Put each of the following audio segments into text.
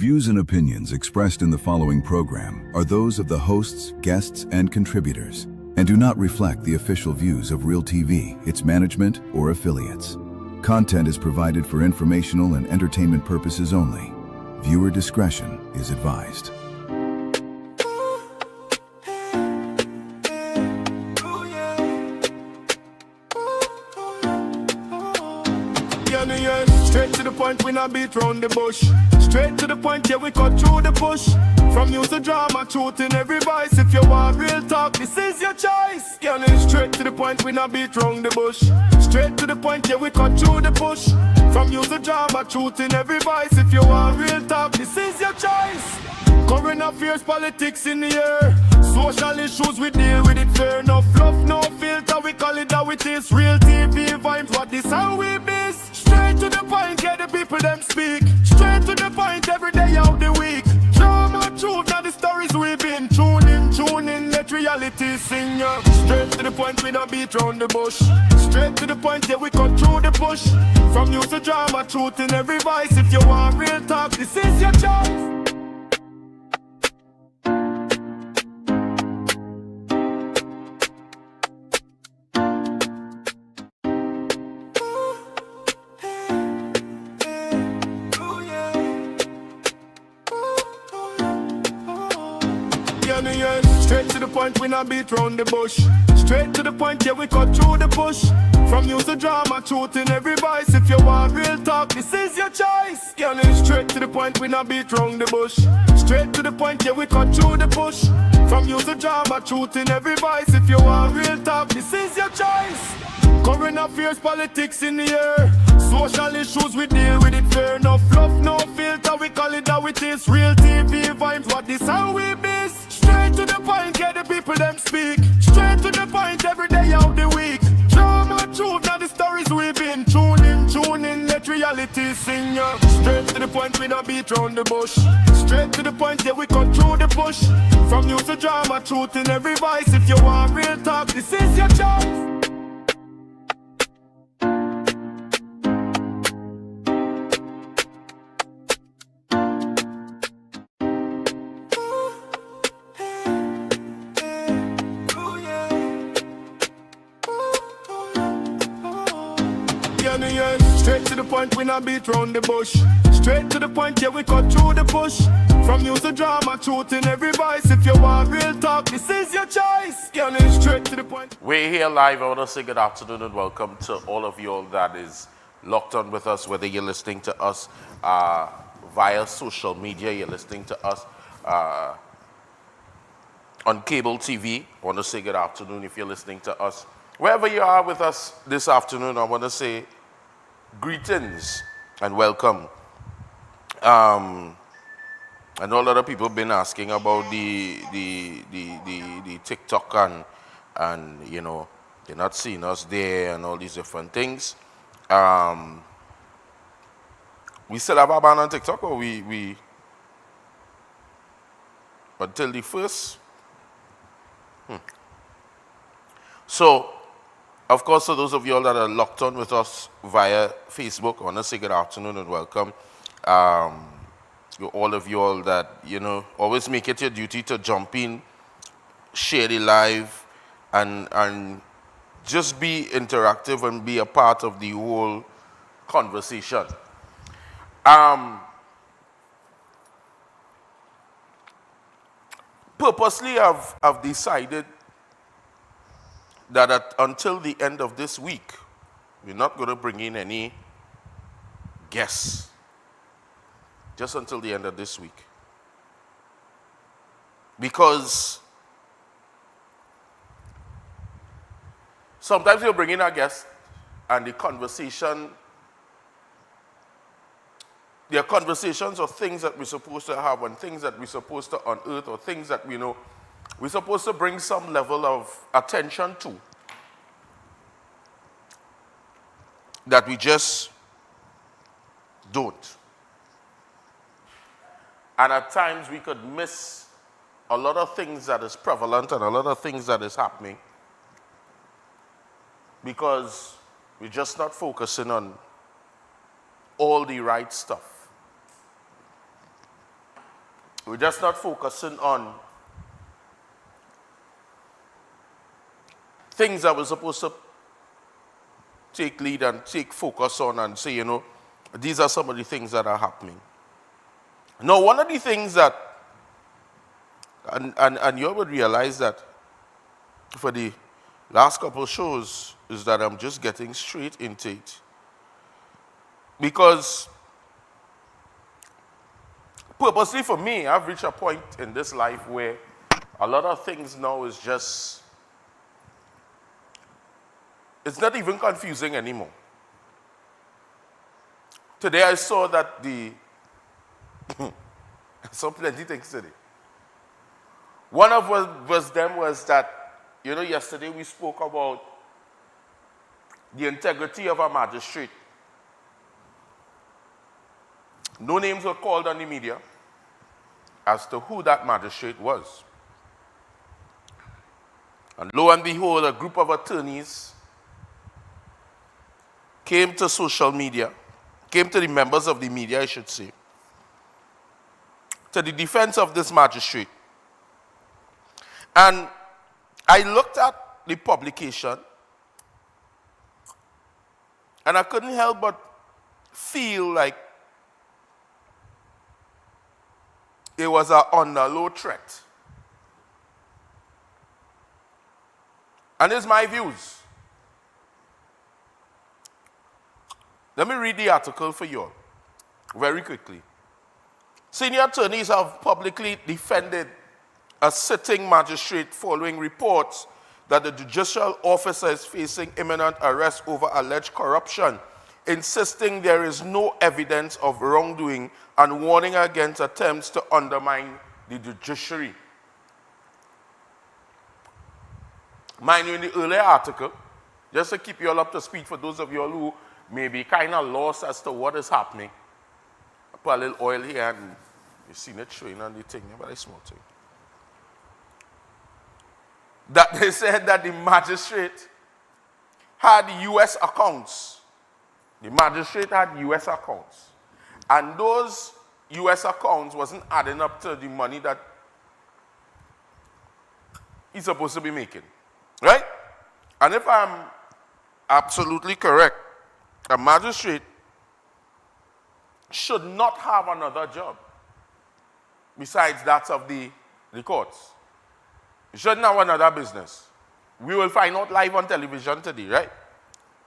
views and opinions expressed in the following program are those of the hosts, guests, and contributors, and do not reflect the official views of Real TV, its management, or affiliates. Content is provided for informational and entertainment purposes only. Viewer discretion is advised. Straight to the point, we not beat round the bush. Straight to the point, yeah, we cut through the bush. From use to drama, truth in every voice. If you want real talk, this is your choice. Yeah, straight to the point, we not beat round the bush. Straight to the point, yeah, we cut through the bush. From use to drama, truth in every voice. If you want real talk, this is your choice. Current affairs, politics in the air. Social issues, we deal with it fair. No fluff, no filter, we call it how it is. Real TV vibes, what this how we miss. Straight to the point, get the people them speak. Straight to the point, every day of the week. Drama, truth, now the stories we've been. Tune in, let reality sing, yeah. Straight to the point, we don't beat round the bush. Straight to the point, yeah, we cut through the bush. From use to drama, truth in every voice. If you want real talk, this is your choice. Straight to the point, we not beat round the bush. Straight to the point, yeah, we cut through the bush. From use to drama, truth in every voice. If you want real talk, this is your choice. Yeah, straight to the point, we not beat round the bush. Straight to the point, yeah, we cut through the bush. From use to drama, truth in every voice. If you want real talk, this is your choice. Current affairs, politics in the air. Social issues, we deal with it fair. No fluff, no filter, we call it how it is. Real TV vibes, what this how we miss. Straight to the point, get the people them speak. Straight to the point, every day of the week. Drama, truth, now the stories we've been. Tune in, let reality sing, yeah. Straight to the point, we don't beat round the bush. Straight to the point, yeah, we cut through the bush. From use to drama, truth in every voice. If you want real talk, this is your choice. Straight to the point, we not beat round the bush. Straight to the point, yeah, we cut through the bush. From use to drama, truth in every voice. If you want real talk, this is your choice. Yeah, straight to the point. We're here live. I want to say good afternoon and welcome to all of you all that is locked on with us, whether you're listening to us via social media, you're listening to us on cable TV. I want to say good afternoon if you're listening to us. Wherever you are with us this afternoon, I want to say greetings and welcome. I know a lot of people have been asking about the TikTok and you know, they're not seeing us there and all these different things. We still have our ban on TikTok, or we until the first? So, of course, for those of you all that are locked on with us via Facebook, I want to say good afternoon and welcome. All of you all that, you know, always make it your duty to jump in, share the live, and just be interactive and be a part of the whole conversation. Purposely, I've decided that until the end of this week, we're not going to bring in any guests. Just until the end of this week. Because sometimes you'll bring in a guest and the conversation, there are conversations of things that we're supposed to have and things that we're supposed to unearth or things that we know we're supposed to bring some level of attention to, that we just don't. And at times we could miss a lot of things that is prevalent and a lot of things that is happening because we're just not focusing on all the right stuff. We're just not focusing on things that we're supposed to take lead and take focus on and say, these are some of the things that are happening. Now, one of the things that, and you would realize that for the last couple of shows, is that I'm just getting straight into it. Because purposely for me, I've reached a point in this life where a lot of things now is just, it's not even confusing anymore. Today I saw that I saw plenty of things today. One of them was that, yesterday we spoke about the integrity of a magistrate. No names were called on the media as to who that magistrate was. And lo and behold, a group of attorneys came to social media, came to the members of the media, I should say, to the defense of this magistrate. And I looked at the publication, and I couldn't help but feel like it was an on-the-low threat. And here's my views. Let me read the article for you all very quickly. Senior attorneys have publicly defended a sitting magistrate following reports that the judicial officer is facing imminent arrest over alleged corruption, insisting there is no evidence of wrongdoing and warning against attempts to undermine the judiciary. Mind you, in the earlier article, just to keep you all up to speed for those of you all who may be kind of lost as to what is happening, I put a little oil here and you've seen it showing on the thing, but it's small thing. That they said that the magistrate had US accounts. The magistrate had US accounts. And those US accounts wasn't adding up to the money that he's supposed to be making. Right? And if I'm absolutely correct, a magistrate should not have another job besides that of the courts. He shouldn't have another business. We will find out live on television today, right?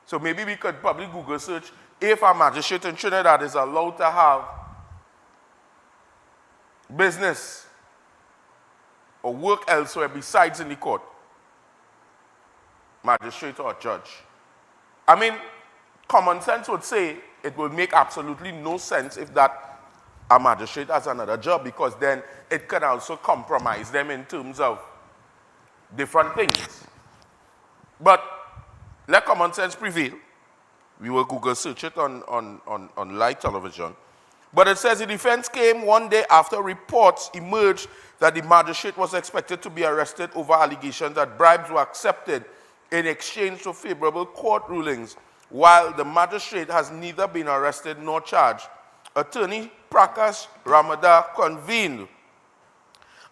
So maybe we could probably Google search if a magistrate in Trinidad is allowed to have business or work elsewhere besides in the court. Magistrate or judge. I mean, common sense would say it would make absolutely no sense if that a magistrate has another job, because then it could also compromise them in terms of different things. But let common sense prevail. We will Google search it on live television. But it says the defense came one day after reports emerged that the magistrate was expected to be arrested over allegations that bribes were accepted in exchange for favorable court rulings, while the magistrate has neither been arrested nor charged. Attorney Prakash Ramada convened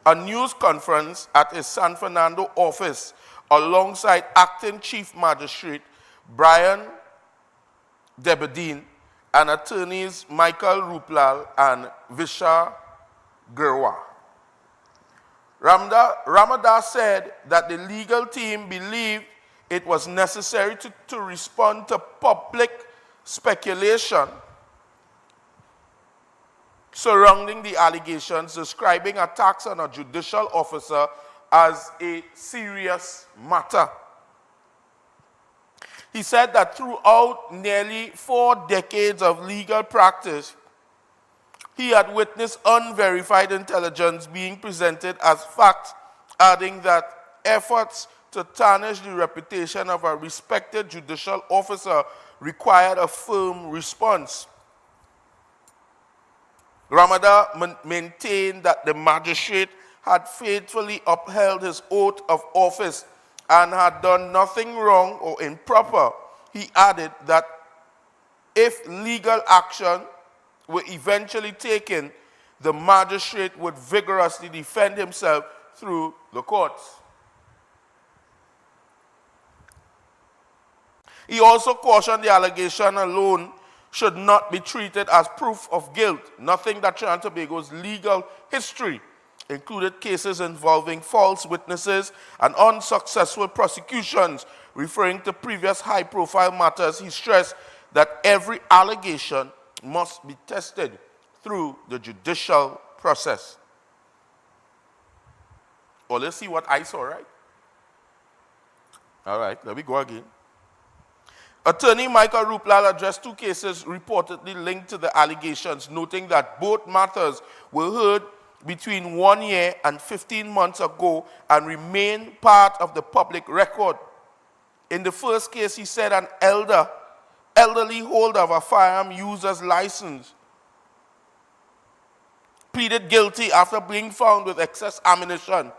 a news conference at his San Fernando office alongside acting chief magistrate Brian Debedine and attorneys Michael Ruplal and Vishal Gurwa. Ramada said that the legal team believed it was necessary to respond to public speculation surrounding the allegations, describing attacks on a judicial officer as a serious matter. He said that throughout nearly 4 decades of legal practice, he had witnessed unverified intelligence being presented as fact, adding that efforts to tarnish the reputation of a respected judicial officer required a firm response. Ramada maintained that the magistrate had faithfully upheld his oath of office and had done nothing wrong or improper. He added that if legal action were eventually taken, the magistrate would vigorously defend himself through the courts. He also cautioned the allegation alone should not be treated as proof of guilt, nothing that Trinidad and Tobago's legal history included cases involving false witnesses and unsuccessful prosecutions. Referring to previous high-profile matters, he stressed that every allegation must be tested through the judicial process. Well, let's see what I saw, right? All right, let me go again. Attorney Michael Ruplal addressed two cases reportedly linked to the allegations, noting that both matters were heard between 1 year and 15 months ago and remain part of the public record. In the first case, he said an elderly holder of a firearm user's license pleaded guilty after being found with excess ammunition.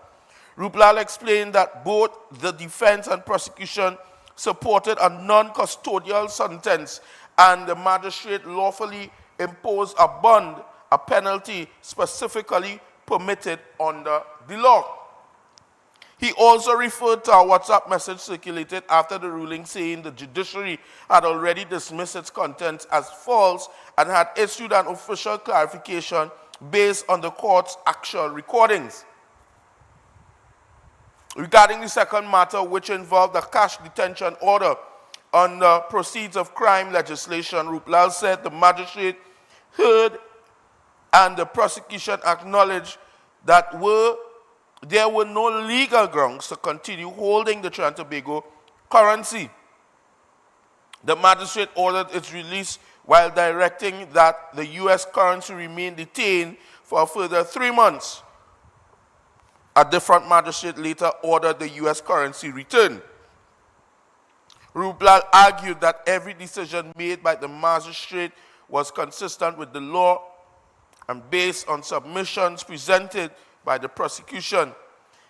Ruplal explained that both the defense and prosecution supported a non-custodial sentence, and the magistrate lawfully imposed a bond, a penalty specifically permitted under the law. He also referred to a WhatsApp message circulated after the ruling saying the judiciary had already dismissed its contents as false and had issued an official clarification based on the court's actual recordings. Regarding the second matter, which involved a cash detention order on the proceeds of crime legislation, Ruplal said the magistrate heard and the prosecution acknowledged that there were no legal grounds to continue holding the Trinidad and Tobago currency. The magistrate ordered its release while directing that the U.S. currency remain detained for a further 3 months. A different magistrate later ordered the U.S. currency returned. Ruplal argued that every decision made by the magistrate was consistent with the law and based on submissions presented by the prosecution.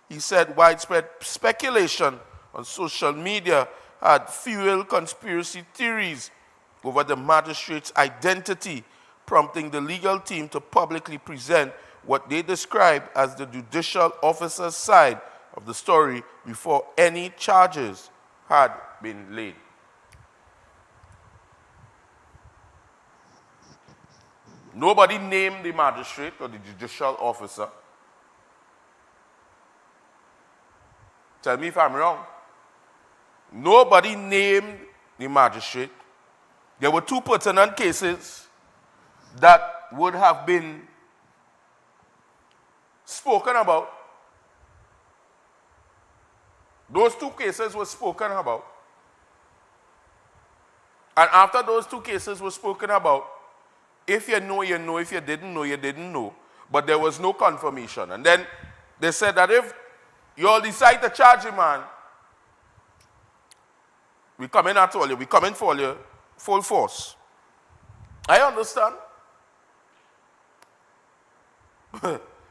He said widespread speculation on social media had fueled conspiracy theories over the magistrate's identity, prompting the legal team to publicly present what they described as the judicial officer's side of the story before any charges had been laid. Nobody named the magistrate or the judicial officer. Tell me if I'm wrong. Nobody named the magistrate. There were two pertinent cases that would have been spoken about. Those two cases were spoken about. And after those two cases were spoken about, if you know, you know. If you didn't know, you didn't know. But there was no confirmation. And then they said that if you all decide to charge him, man, we come in at all you. We come in for you full force. I understand.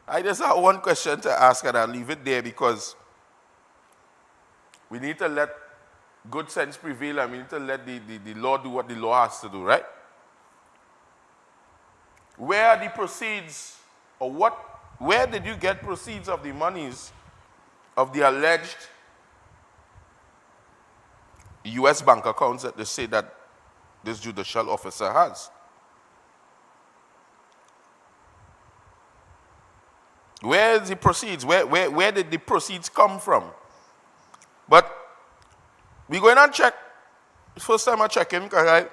I just have one question to ask, and I'll leave it there because we need to let good sense prevail, and we need to let the law do what the law has to do, right? Where are the proceeds, or where did you get proceeds of the monies of the alleged U.S. bank accounts that they say that this judicial officer has? Where is the proceeds? Where did the proceeds come from? But we're going to check. First time I check in because I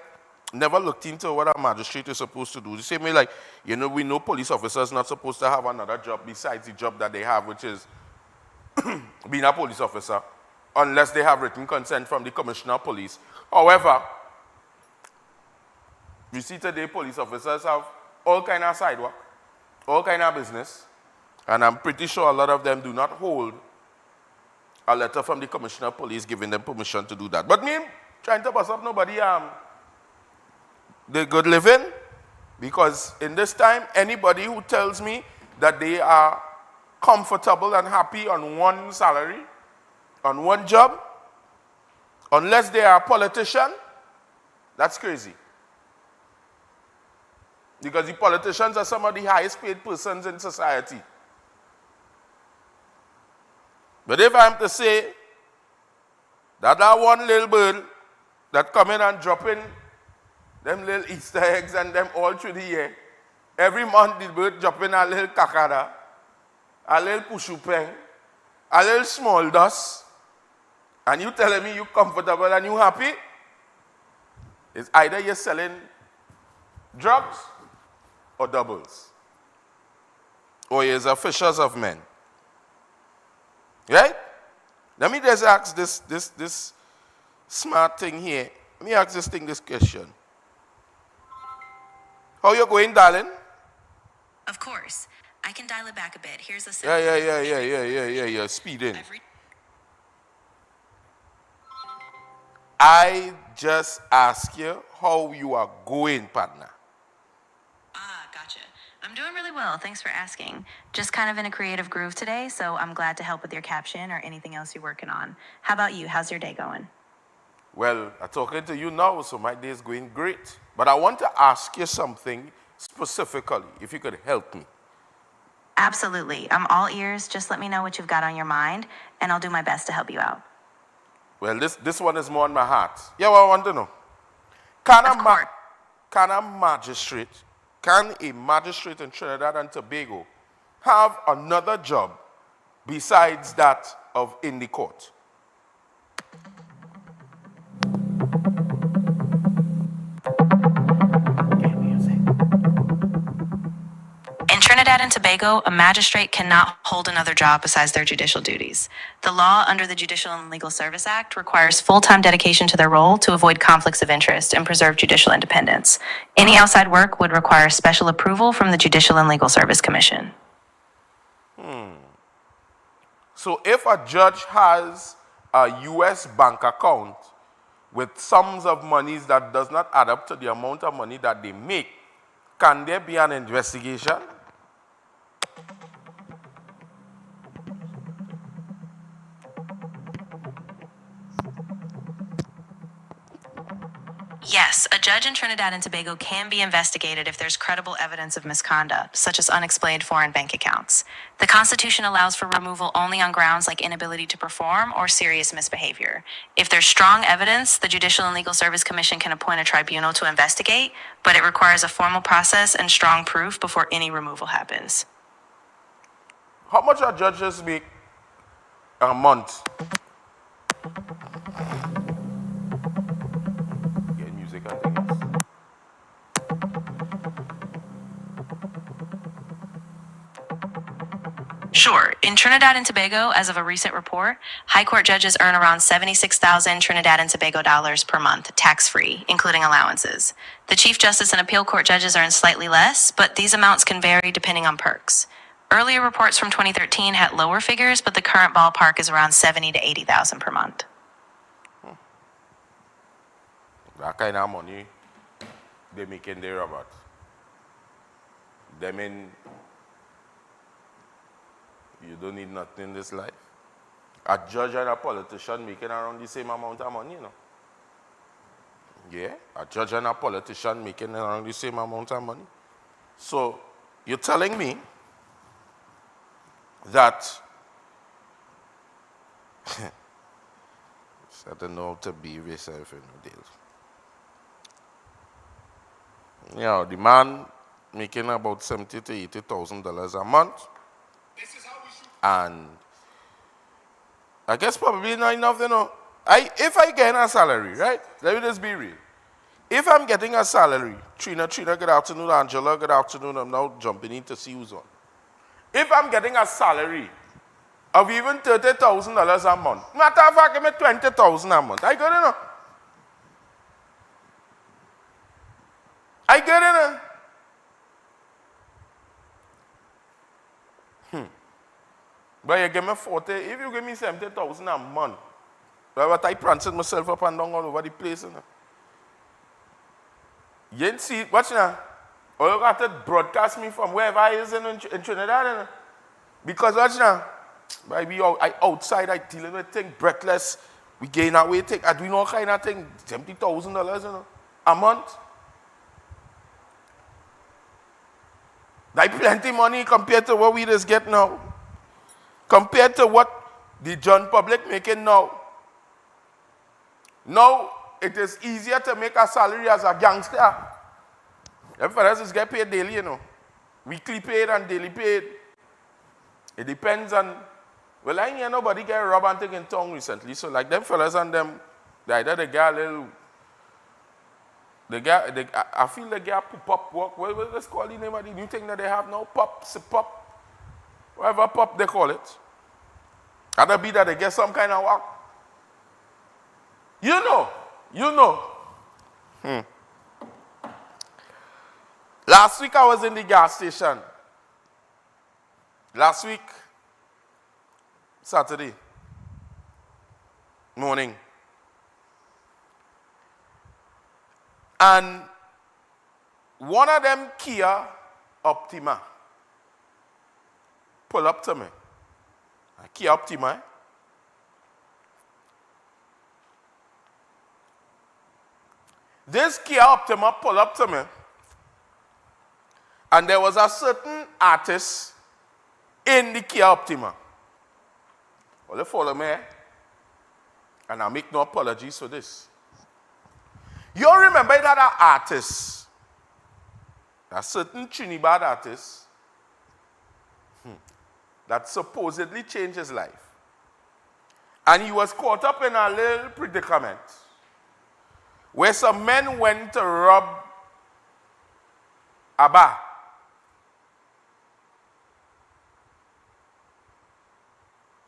never looked into what a magistrate is supposed to do. The same way, like, you know, we know police officers not supposed to have another job besides the job that they have, which is being a police officer, unless they have written consent from the commissioner of police. However, we see today police officers have all kind of side work, all kind of business, and I'm pretty sure a lot of them do not hold a letter from the commissioner of police giving them permission to do that. But me trying to bust up nobody the good living, because in this time, anybody who tells me that they are comfortable and happy on one salary, on one job, unless they are a politician, that's crazy. Because the politicians are some of the highest paid persons in society. But if I'm to say that one little bird that come in and drop in them little Easter eggs and them all through the year, every month the bird drop in a little kakada, a little pushupeng, a little small dust, and you telling me you comfortable and you happy? It's either you're selling drugs or doubles, or you're a fishers of men. Right? Let me just ask this smart thing here. Let me ask this question. How you going, darling? Of course. I can dial it back a bit. Here's a Yeah. Speeding. I just ask you how you are going, partner. Gotcha. I'm doing really well. Thanks for asking. Just kind of in a creative groove today, so I'm glad to help with your caption or anything else you're working on. How about you? How's your day going? Well, I'm talking to you now, so my day is going great. But I want to ask you something specifically, if you could help me. Absolutely. I'm all ears. Just let me know what you've got on your mind, and I'll do my best to help you out. Well, this one is more on my heart. Yeah, well, I want to know. Can a magistrate in Trinidad and Tobago have another job besides that of in the court? In Trinidad and Tobago, a magistrate cannot hold another job besides their judicial duties. The law under the Judicial and Legal Service Act requires full-time dedication to their role to avoid conflicts of interest and preserve judicial independence. Any outside work would require special approval from the Judicial and Legal Service Commission. So if a judge has a U.S. bank account with sums of monies that does not add up to the amount of money that they make, can there be an investigation? Yes, a judge in Trinidad and Tobago can be investigated if there's credible evidence of misconduct, such as unexplained foreign bank accounts. The Constitution allows for removal only on grounds like inability to perform or serious misbehavior. If there's strong evidence, the Judicial and Legal Service Commission can appoint a tribunal to investigate, but it requires a formal process and strong proof before any removal happens. How much are judges make a month? Sure. In Trinidad and Tobago, as of a recent report, high court judges earn around 76,000 Trinidad and Tobago dollars per month, tax-free, including allowances. The Chief Justice and Appeal Court judges earn slightly less, but these amounts can vary depending on perks. Earlier reports from 2013 had lower figures, but the current ballpark is around 70 to 80,000 per month. That kind of money they making there about. Them in, you don't need nothing in this life. A judge and a politician making around the same amount of money, you know. Yeah, a judge and a politician making around the same amount of money. So you're telling me that I don't know how to be yourself in the deal. You know, the man making about $70,000 to $80,000 a month. And I guess probably not enough, you know. If I get a salary, right? Let me just be real. If I'm getting a salary, Trina, good afternoon, Angela, good afternoon, I'm now jumping in to see who's on. If I'm getting a salary of even $30,000 a month, matter of fact, give me $20,000 a month, I get it, I get it. But you give me 40, if you give me 70,000 a month, but I prancing myself up and down all over the place. You didn't see it, watch now. Or you got to broadcast me from wherever I is in Trinidad. Because watch now, I outside, I dealing with things, breathless, we gain our way, I do all kind of thing, $70,000 a month. That's plenty money compared to what we just get now. Compared to what the John public making now. Now, it is easier to make a salary as a gangster. Them fellas is get paid daily, you know. Weekly paid and daily paid. It depends on, well, I ain't hear nobody get robbed and taken tongue recently. So like them fellas and them, either they get a little, I feel they get a pop work. Well, let's call the name of the new thing that they have now. Pop, whatever pop they call it. Other be that they get some kind of work. You know. Last week I was in the gas station. Last week, Saturday morning. And one of them Kia Optima pull up to me. A Kia Optima. This Kia Optima pull up to me. And there was a certain artist in the Kia Optima. Well, they follow me. And I make no apologies for this. You remember that artist, a certain Trinidad artist, that supposedly changed his life. And he was caught up in a little predicament where some men went to rob a bar.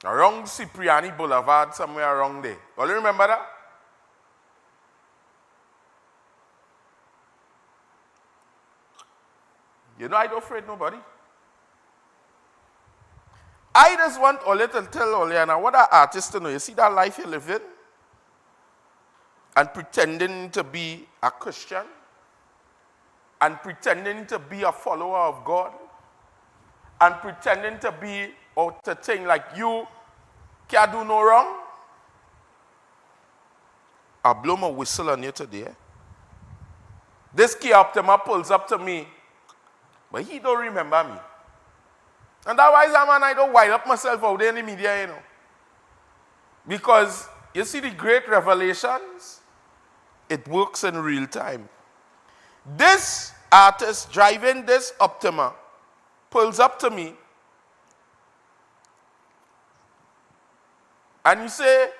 Around Cipriani Boulevard, somewhere around there. All you remember that? You know I don't afraid nobody. I just want Ole to tell Ole, and I want that artist to know, you see that life you live in? And pretending to be a Christian? And pretending to be a follower of God? And pretending to be or to think like you can't do no wrong? I'll blow my whistle on you today. This Kia Optima pulls up to me, but he don't remember me. And that's why I don't wind up myself out there in the media, you know. Because, you see the great revelations, it works in real time. This artist driving this Optima pulls up to me and you say,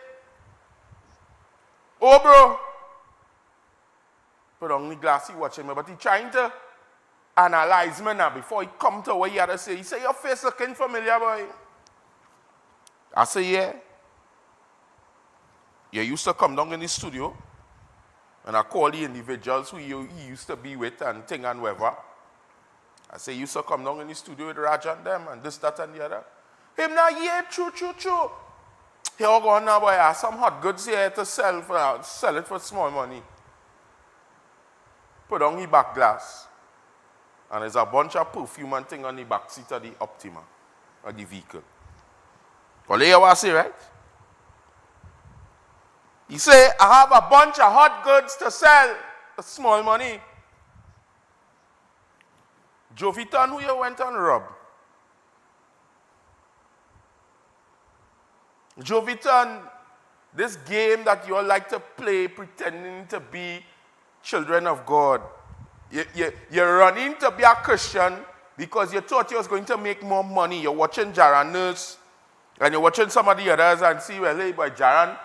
oh bro, put on the glass, he watching me, but he trying to analyze me now before he come to what he had to say. He say, your face looking familiar, boy. I say, yeah. You used to come down in the studio and I call the individuals who you used to be with and thing and whatever. I say, you used to come down in the studio with Raj and them and this, that, and the other. Him now, yeah, true. Here we go now, boy. I have some hot goods here to sell it for small money. Put on the back glass. And there's a bunch of perfume and thing on the back seat of the Optima, of the vehicle. Well, you hear what I say, right? He say, I have a bunch of hot goods to sell for small money. Joe Vuitton, who you went and robbed? Joe Vuitton, this game that you all like to play, pretending to be children of God. You're running to be a Christian because you thought you was going to make more money. You're watching Jaran Nurse and you're watching some of the others and see, well, hey, boy, Jaran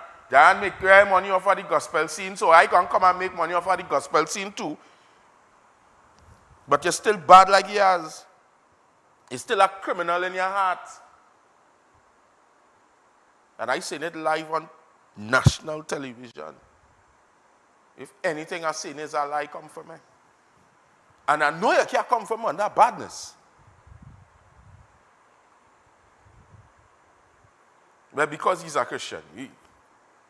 make great money off of the gospel scene, so I can come and make money off of the gospel scene too. But you're still bad like he has. You're still a criminal in your heart. And I seen it live on national television. If anything I seen is a lie, come from me. And I know you can't come from under badness. But because he's a Christian,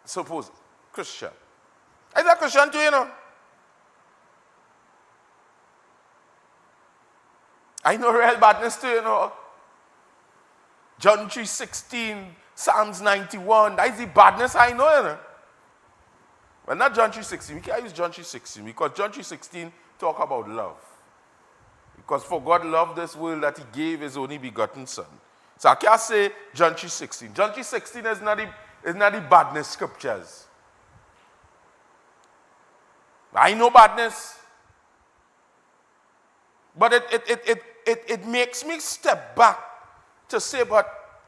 suppose Christian. He's a Christian too, you know. I know real badness too, you know. John 3:16, Psalms 91, that is the badness I know, you know. But not John 3:16. We can't use John 3:16 because John 3:16 talk about love. Because for God loved this world that he gave his only begotten son. So I can't say John 3:16. John 3:16 is not the badness scriptures. I know badness. But it makes me step back to say, but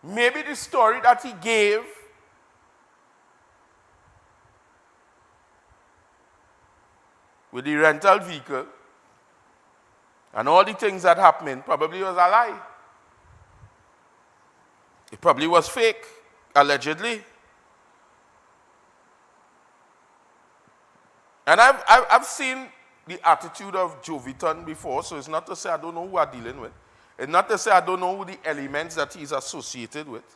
maybe the story that he gave with the rental vehicle and all the things that happened probably was a lie. It probably was fake, allegedly. And I've seen the attitude of Joviton before, so it's not to say I don't know who I'm dealing with. It's not to say I don't know who the elements that he's associated with.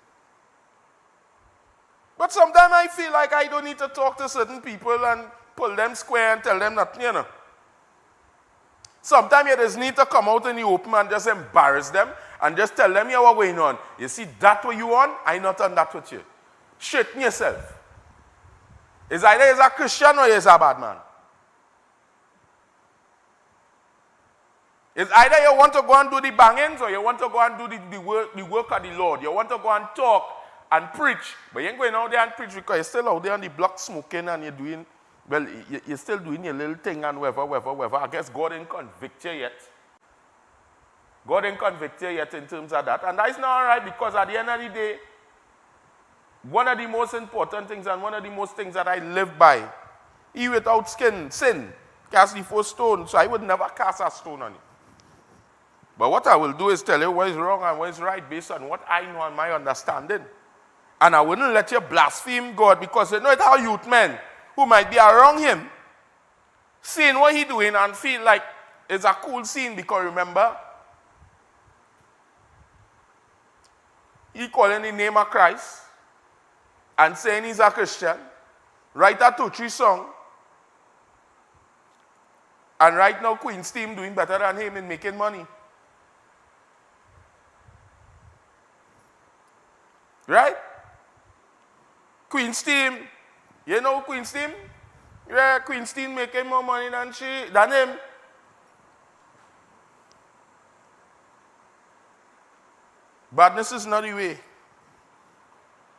But sometimes I feel like I don't need to talk to certain people and pull them square and tell them nothing, you know. Sometimes you just need to come out in the open and just embarrass them and just tell them, yeah, what's going on. You see, that what you want, I not on that with you. Straighten yourself. It's either you're a Christian or you're a bad man. It's either you want to go and do the bangings or you want to go and do the work of the Lord. You want to go and talk and preach, but you ain't going out there and preach because you're still out there on the block smoking and you're doing, well, you're still doing your little thing and whatever. I guess God didn't convict you yet. God didn't convict you yet in terms of that. And that's not all right because at the end of the day, one of the most important things and one of the most things that I live by, he without sin, cast the first stone. So I would never cast a stone on you. But what I will do is tell you what is wrong and what is right based on what I know and my understanding. And I wouldn't let you blaspheme God because you know it's our youth men who might be around him, seeing what he's doing and feel like it's a cool scene because remember, he calling the name of Christ and saying he's a Christian, write a 2-3 song, and right now Queen's team doing better than him in making money. Right? Queen's team, you know Queen's team? Yeah, Queen's team making more money than him. Badness is not the way.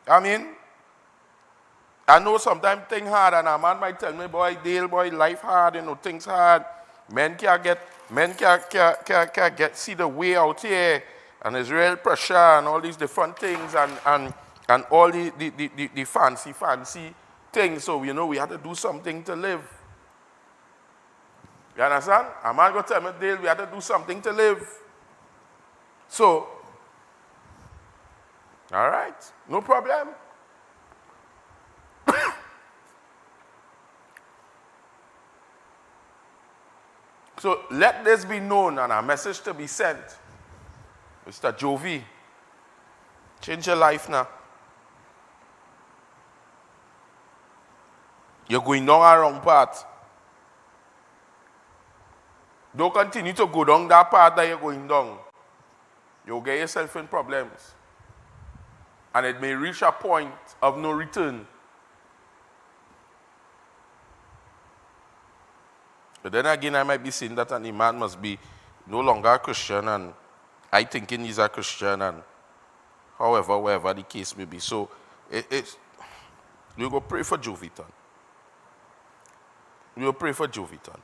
I mean, I know sometimes things hard, and a man might tell me, boy, Dale, boy, life hard, you know, things hard. Men can't see the way out here, and there's real pressure and all these different things, and all the fancy things. So, you know, we have to do something to live. You understand? A man go tell me, Dale, we have to do something to live. So, all right, no problem. So let this be known and a message to be sent. Mr. Jovi, change your life now. You're going down a wrong path. Don't continue to go down that path that you're going down. You'll get yourself in problems. And it may reach a point of no return. But then again, I might be saying that an man must be no longer a Christian, and I thinking he's a Christian, and however, wherever the case may be. So, you go pray for Joviton. You go pray for Joviton.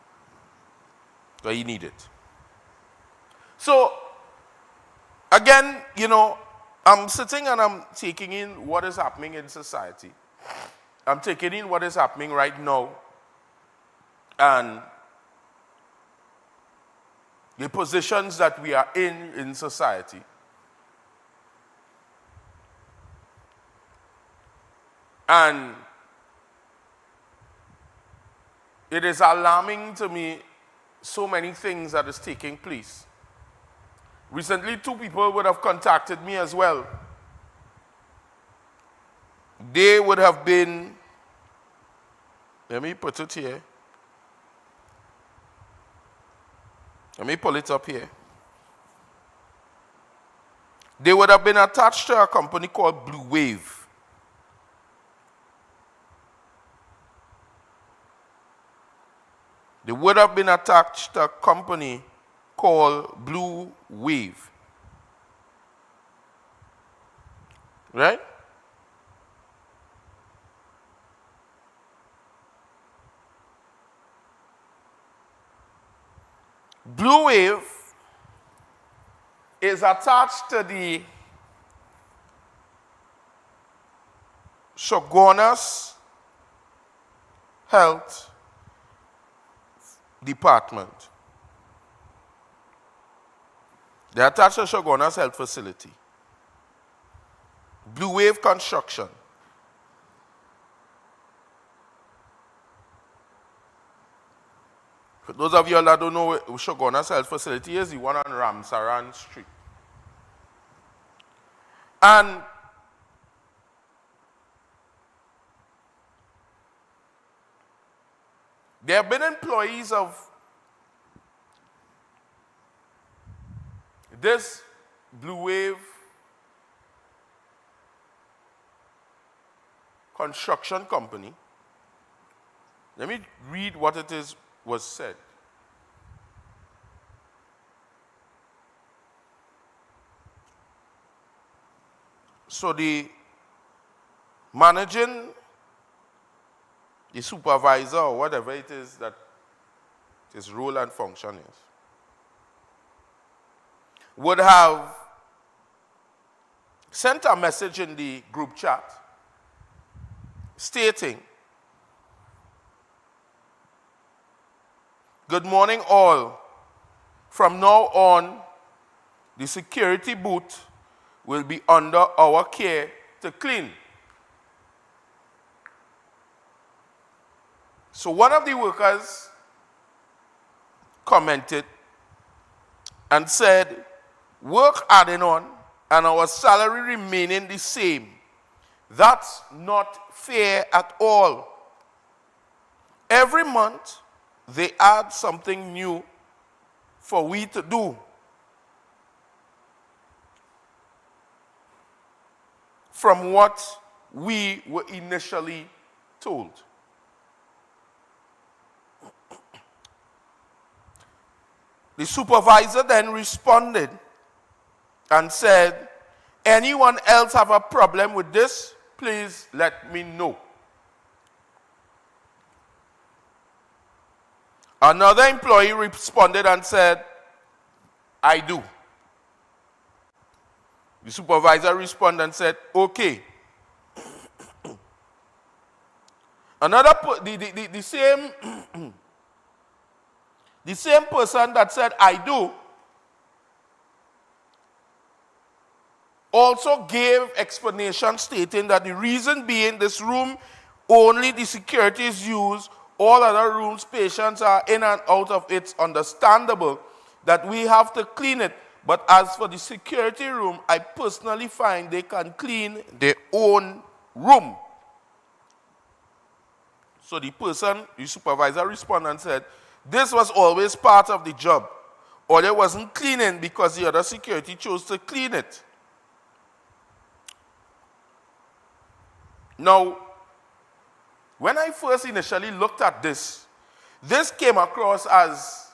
So he need it. So, again, you know, I'm sitting and I'm taking in what is happening in society. I'm taking in what is happening right now. And the positions that we are in society. And it is alarming to me so many things that is taking place. Recently, 2 people would have contacted me as well. They would have been, let me put it here. Let me pull it up here. They would have been attached to a company called Blue Wave. they would have been attached to a company called Blue Wave. Right? Blue Wave is attached to the Shogunas Health Department. They are attached to Shogunas Health Facility. Blue Wave Construction. For those of you that don't know what Shogunas Health Facility is, the one on Ramsaran Street. And there have been employees of this Blue Wave construction company. Let me read what it is was said. So the managing, the supervisor, or whatever it is that his role and function is, would have sent a message in the group chat stating, "Good morning all. From now on, the security booth will be under our care to clean." So one of the workers commented and said, "Work adding on and our salary remaining the same. That's not fair at all. Every month, they add something new for we to do. From what we were initially told." The supervisor then responded and said, "Anyone else have a problem with this? Please let me know." Another employee responded and said, "I do." The supervisor responded and said, "Okay." The same person that said, "I do," also gave explanation stating that the reason being this room, only the security is used, all other rooms patients are in and out of. It's understandable that we have to clean it. But as for the security room, I personally find they can clean their own room. So the supervisor responded and said, "This was always part of the job. Or it wasn't cleaning because the other security chose to clean it." Now, when I first initially looked at this came across as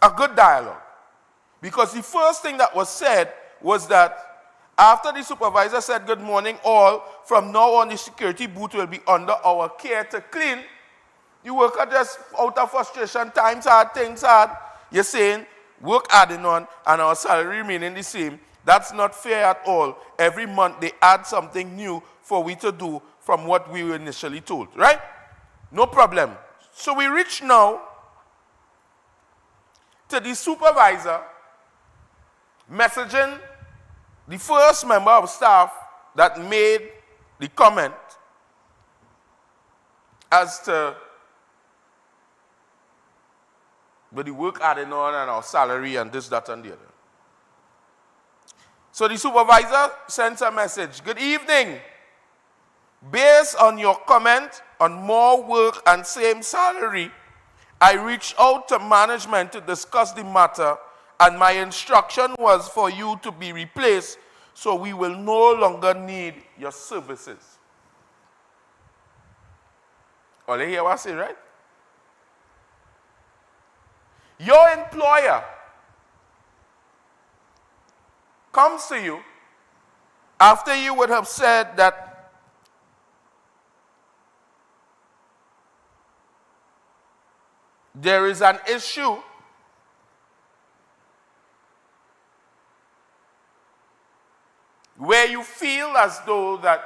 a good dialogue. Because the first thing that was said was that after the supervisor said, "Good morning all, from now on the security booth will be under our care to clean," the worker just out of frustration, times hard, things hard, you're saying, "Work adding on and our salary remaining the same. That's not fair at all. Every month they add something new for we to do from what we were initially told," right? No problem. So we reach now to the supervisor messaging the first member of staff that made the comment as to the work adding on and our salary and this, that, and the other. So the supervisor sends a message, "Good evening. Based on your comment on more work and same salary, I reached out to management to discuss the matter, and my instruction was for you to be replaced, so we will no longer need your services." All you hear what I say, right? Your employer comes to you after you would have said that there is an issue where you feel as though that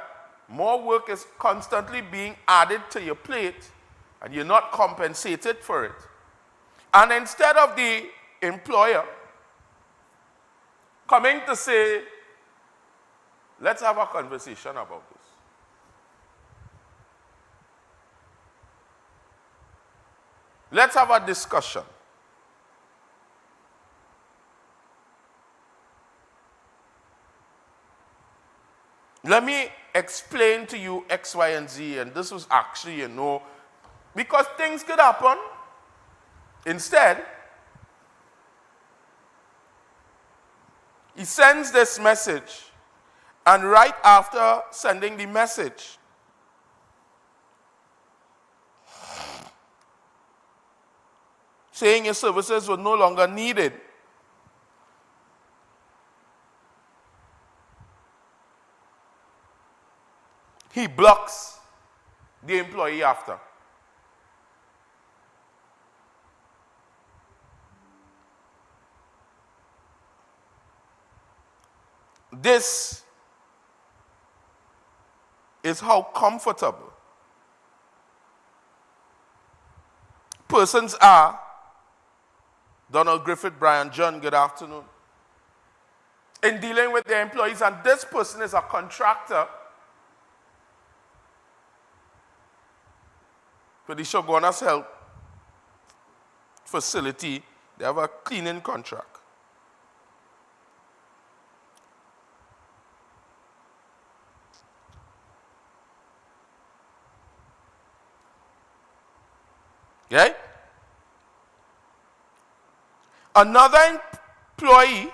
more work is constantly being added to your plate and you're not compensated for it. And instead of the employer coming to say, let's have a conversation about this. Let's have a discussion. Let me explain to you X, Y, and Z, and this was actually, because things could happen. Instead, he sends this message, and right after sending the message, saying your services were no longer needed, he blocks the employee after. This is how comfortable persons are. Donald Griffith, Brian John, good afternoon. In dealing with their employees, and this person is a contractor for the Shogunas Health facility. They have a cleaning contract. Okay? Another employee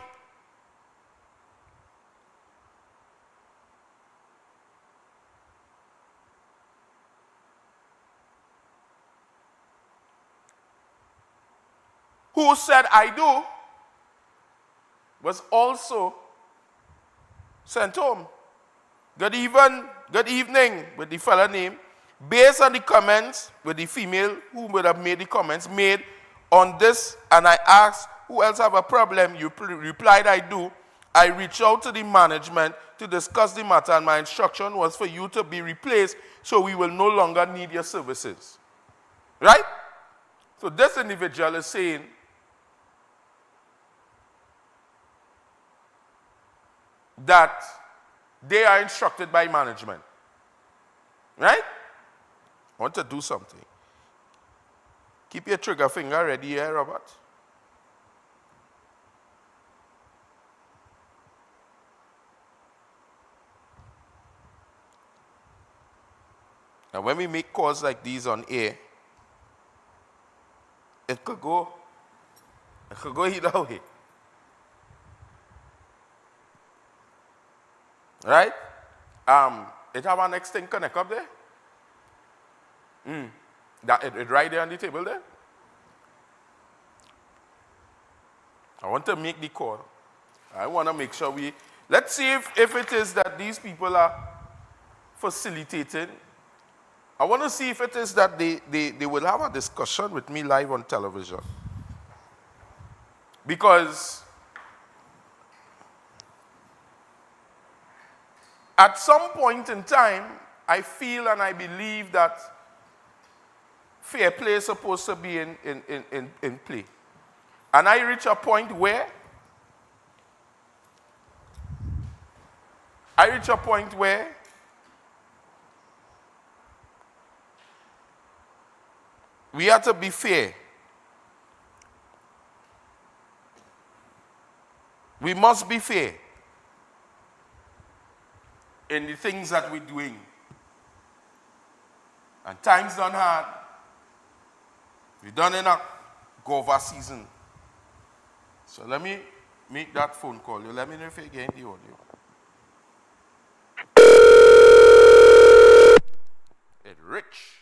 who said I do was also sent home. Good evening with the fellow name. Based on the comments with the female who would have made the comments made on this, and I asked who else have a problem, you replied I do. I reached out to the management to discuss the matter, and my instruction was for you to be replaced so we will no longer need your services. Right? So this individual is saying that they are instructed by management. Right? I want to do something. Keep your trigger finger ready here, Robert. And when we make calls like these on air, it could go either way. Right? It have our next thing connect up there? That it right there on the table there. I want to make the call. I want to make sure let's see if it is that these people are facilitating. I want to see if it is that they will have a discussion with me live on television. Because at some point in time, I feel and I believe that fair play is supposed to be in play. And I reach a point where we have to be fair. We must be fair in the things that we're doing. And times done hard. We're done in a Gova season. So let me make that phone call. You let me know if you get the audio. It's rich.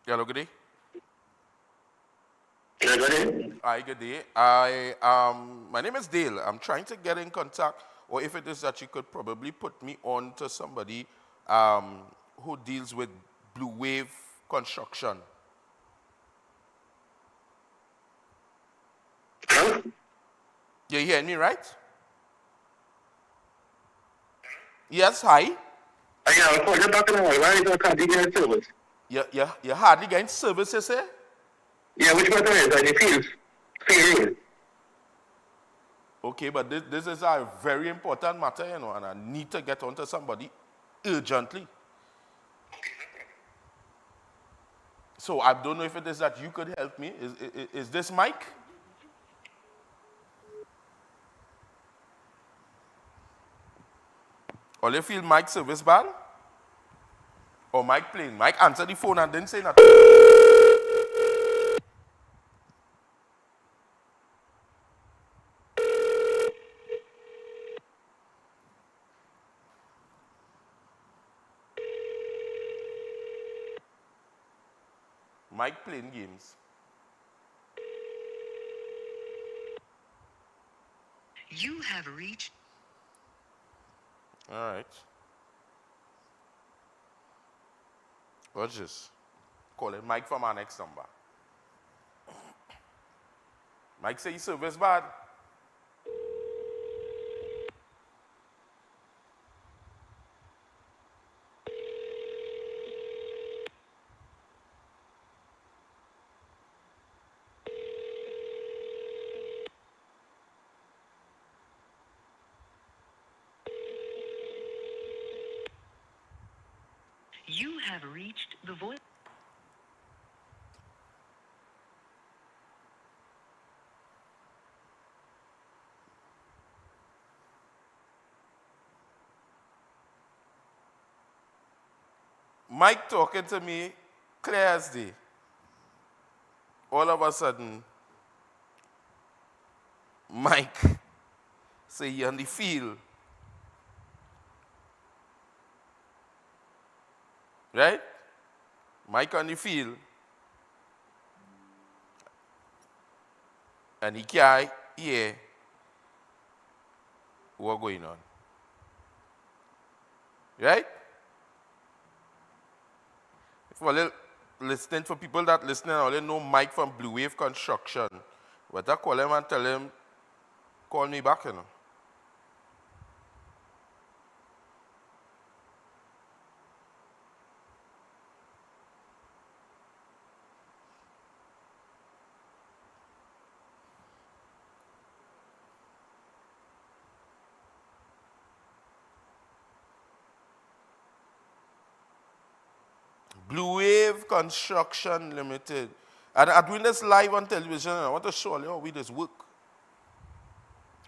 Hello, good day. Yeah, go ahead. Hi, good day. My name is Dale. I'm trying to get in contact, or if it is that you could probably put me on to somebody who deals with Blue Wave Construction. Huh? You hearing me, right? Yes, hi. Yeah, I'm calling you back in the morning. Why are you going to get service? You're hardly getting services here? Yeah, which one is that? The field. Okay, but this is a very important matter, you know, and I need to get onto somebody urgently. So I don't know if it is that you could help me. Is this Mike? Or you feel Mike service bad? Or Mike playing? Mike answered the phone and didn't say nothing. Mike playing games. You have reached. All right. What's this? Call it Mike from our next number. Mike say his service bad. You have reached the voice. Mike talking to me clear as day. All of a sudden, Mike say he on the field. Right? Mike on the field. And he can't hear what's going on. Right? For listening, for people that listening, I only know Mike from Blue Wave Construction. But I call him and tell him, call me back, you know. Blue Wave Construction Limited. And I'm doing this live on television, and I want to show you how we this work.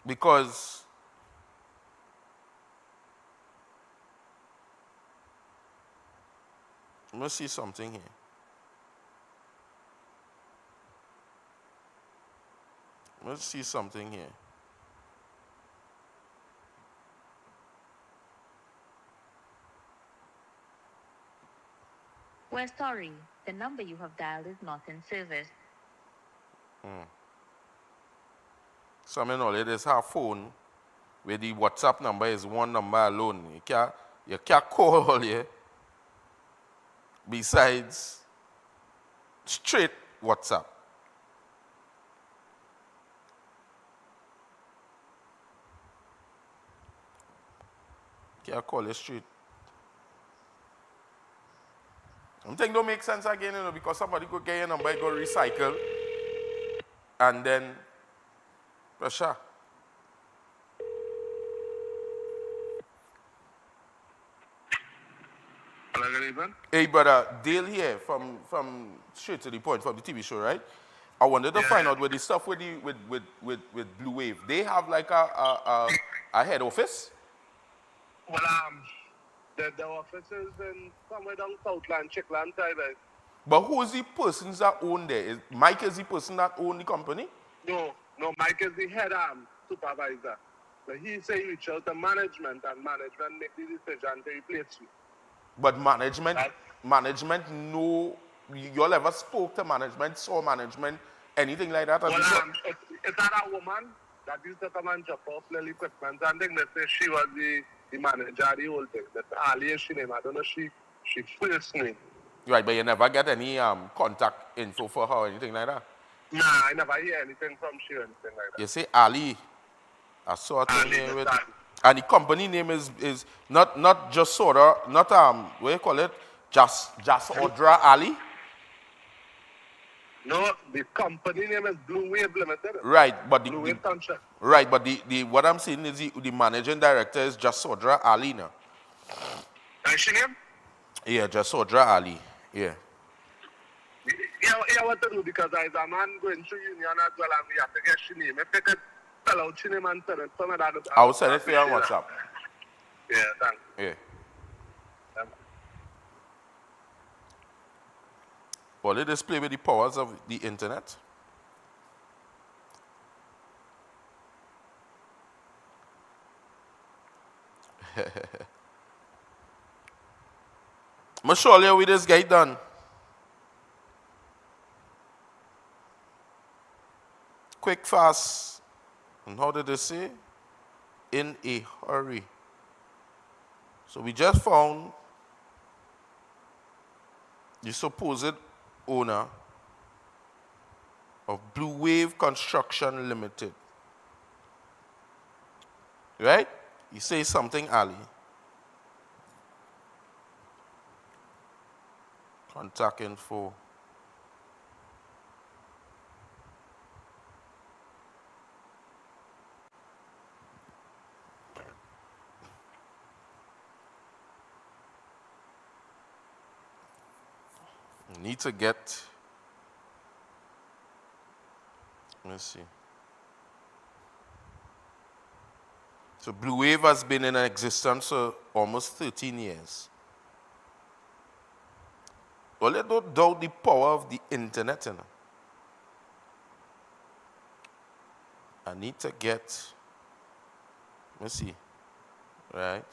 Because let me see something here. Let's see something here. We're sorry. The number you have dialed is not in service. So I mean, all it is her phone where the WhatsApp number is one number alone. You can't call all here besides straight WhatsApp. Can't call it straight. I'm thinking don't make sense again, you know, because somebody could get your number, go recycle, and then pressure. Hello, good evening. Hey, brother, Dale here from Straight to the Point, from the TV show, right? I wanted to find out with the stuff with Blue Wave. They have like a head office. Well, the office is in somewhere down Southland, Chickland side. But who is the persons that own there? Mike is the person that own the company? No, Mike is the head supervisor. So he say you reach out to management, and management make the decision to replace you. But management know you all ever spoke to management, saw management, anything like that? Well, it's that a woman that used to come and drop off the equipment, and then they say she was the manager of the whole thing. That's Ali, she name. I don't know she first name. Right, but you never get any contact info for her or anything like that? Nah, I never hear anything from she or anything like that. You say Ali, I saw it Ali, here with, that's and the company name is not just Soda, not what do you call it? Just Odra Ali? No, the company name is Blue Wave Limited. Right, but Blue Wave Contract. right, but the what I'm saying is the managing director is just Sodra Ali now. And she name? Yeah, just Sodra Ali. Yeah. Yeah, what to do because as a man going through union as well and we have to get she name. If they could spell out she name and send it, some of that. I will send it for you on WhatsApp. Yeah, thanks. Yeah. Well, they display with the powers of the internet. I'm surely with this guy done. Quick, fast. And how did they say? In a hurry. So we just found the supposed owner of Blue Wave Construction Limited. Right? You say something, Ali. Contact info. Need to get, let's see. So Blue Wave has been in existence for almost 13 years. Well, I don't doubt the power of the internet, you know. I need to get, let's see, right?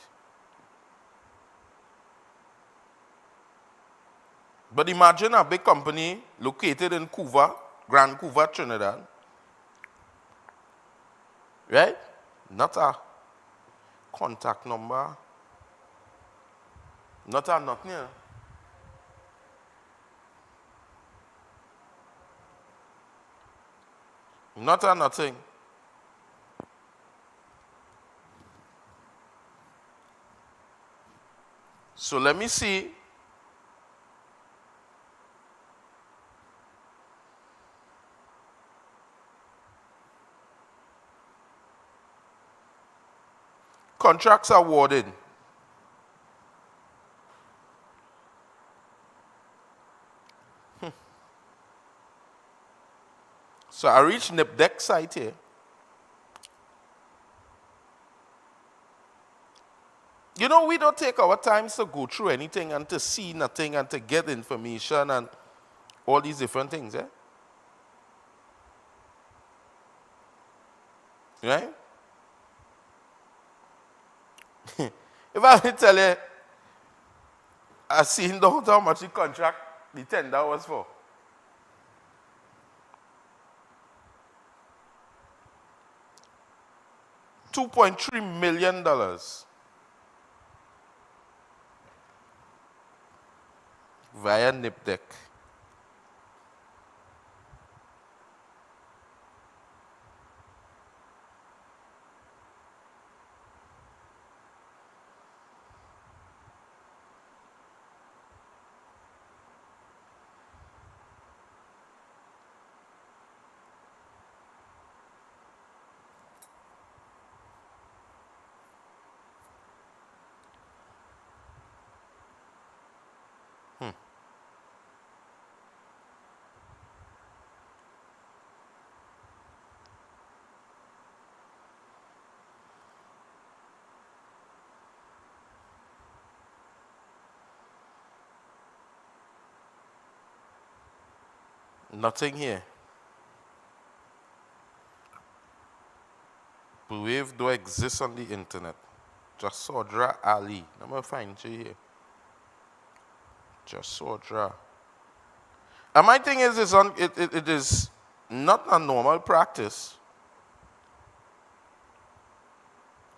But imagine a big company located in Couva, Grand Couva, Trinidad. Right? Not a contact number. Not a nothing. Yeah. Not a nothing. So let me see. Contracts awarded. So I reached NIPDEC site here. You know, we don't take our time to go through anything and to see nothing and to get information and all these different things, eh? Right? If I tell you, I seen how much the contract, the tender was for. $2.3 million via NIPDEC. Nothing here. Blue Wave don't exist on the internet. Just Sodra Ali. Let me find you here. Just Sodra And my thing is, it is not a normal practice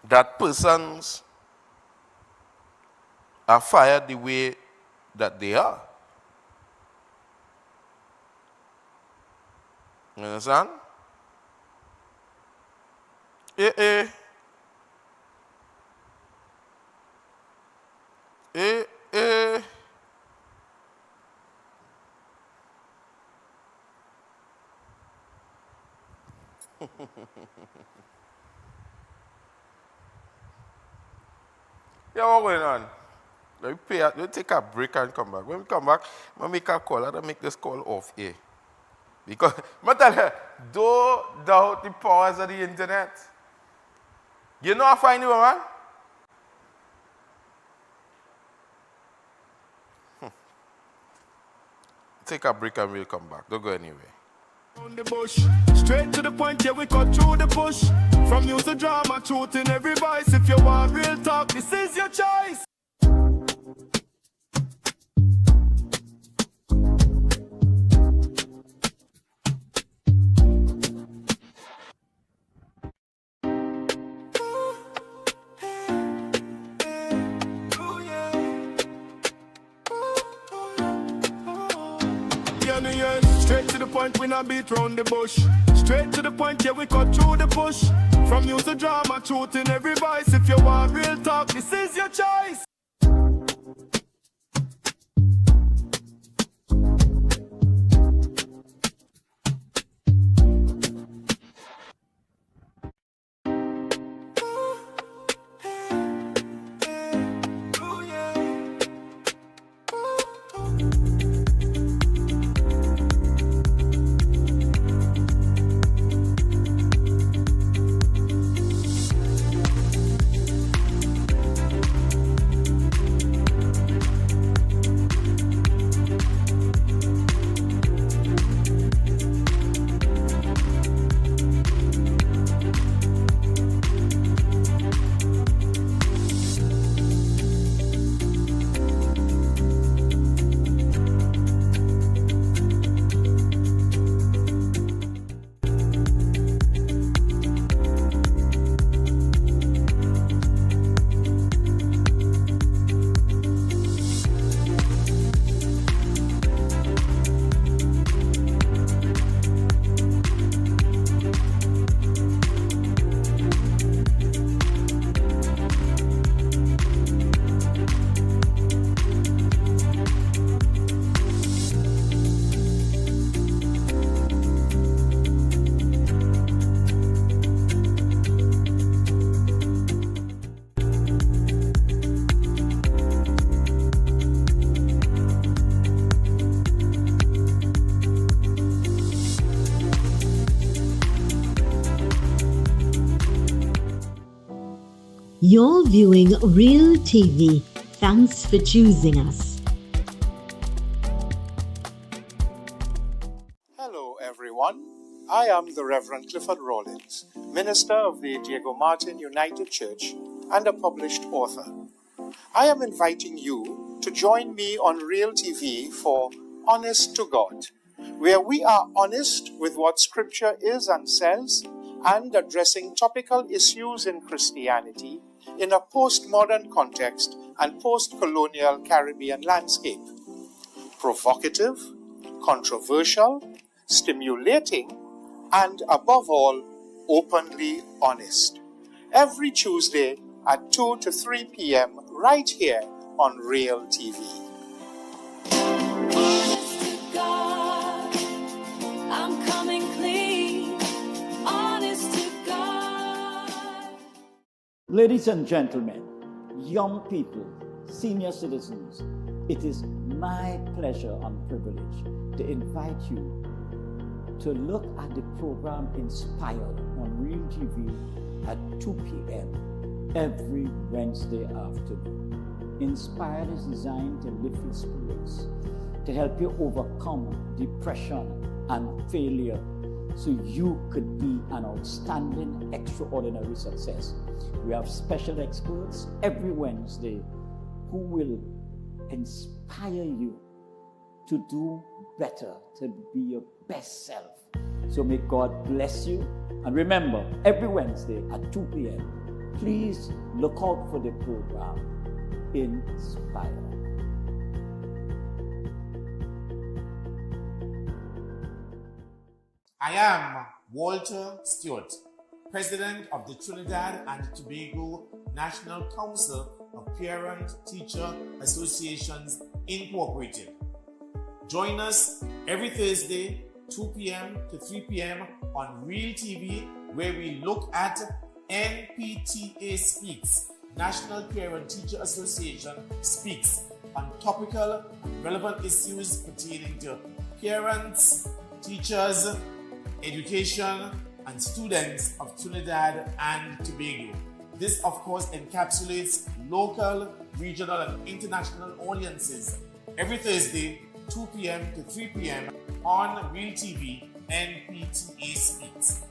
that persons are fired the way that they are. You understand? Yeah, what's going on? We'll take a break and come back. When we come back, we'll make a call. I'll make this call off here. Because, I tell you, don't doubt the powers of the internet. You know I find you, man? Take a break and we'll come back. Don't go anywhere. On the bush, straight to the point, yeah, we cut through the bush. From news to drama, truth in every voice. If you want real talk, this is your choice. Straight to the point, we not beat round the bush. Straight to the point, yeah, we cut through the bush. From news to drama, truth in every voice. If you want real talk, this is your choice. You're viewing Real TV. Thanks for choosing us. Hello, everyone. I am the Reverend Clifford Rawlins, minister of the Diego Martin United Church and a published author. I am inviting you to join me on Real TV for Honest to God, where we are honest with what Scripture is and says and addressing topical issues in Christianity in a postmodern context and post-colonial Caribbean landscape. Provocative, controversial, stimulating, and above all, openly honest. Every Tuesday at 2 to 3 p.m. right here on Real TV. Honest to God, I'm coming clean. Honest to God. Ladies and gentlemen, young people, senior citizens, it is my pleasure and privilege to invite you to look at the program Inspired on Real TV at 2 p.m. every Wednesday afternoon. Inspired is designed to lift your spirits, to help you overcome depression and failure so you could be an outstanding, extraordinary success. We have special experts every Wednesday who will inspire you to do better, to be your best self. So may God bless you. And remember, every Wednesday at 2 p.m., please look out for the program Inspire. I am Walter Stewart, President of the Trinidad and Tobago National Council of Parent-Teacher Associations Incorporated. Join us every Thursday, 2 p.m. to 3 p.m. on Real TV, where we look at NPTA Speaks, National Parent-Teacher Association Speaks, on topical and relevant issues pertaining to parents, teachers, education, and students of Trinidad and Tobago. This, of course, encapsulates local, regional, and international audiences every Thursday, 2 p.m. to 3 p.m. on Real TV, NPTA Speaks.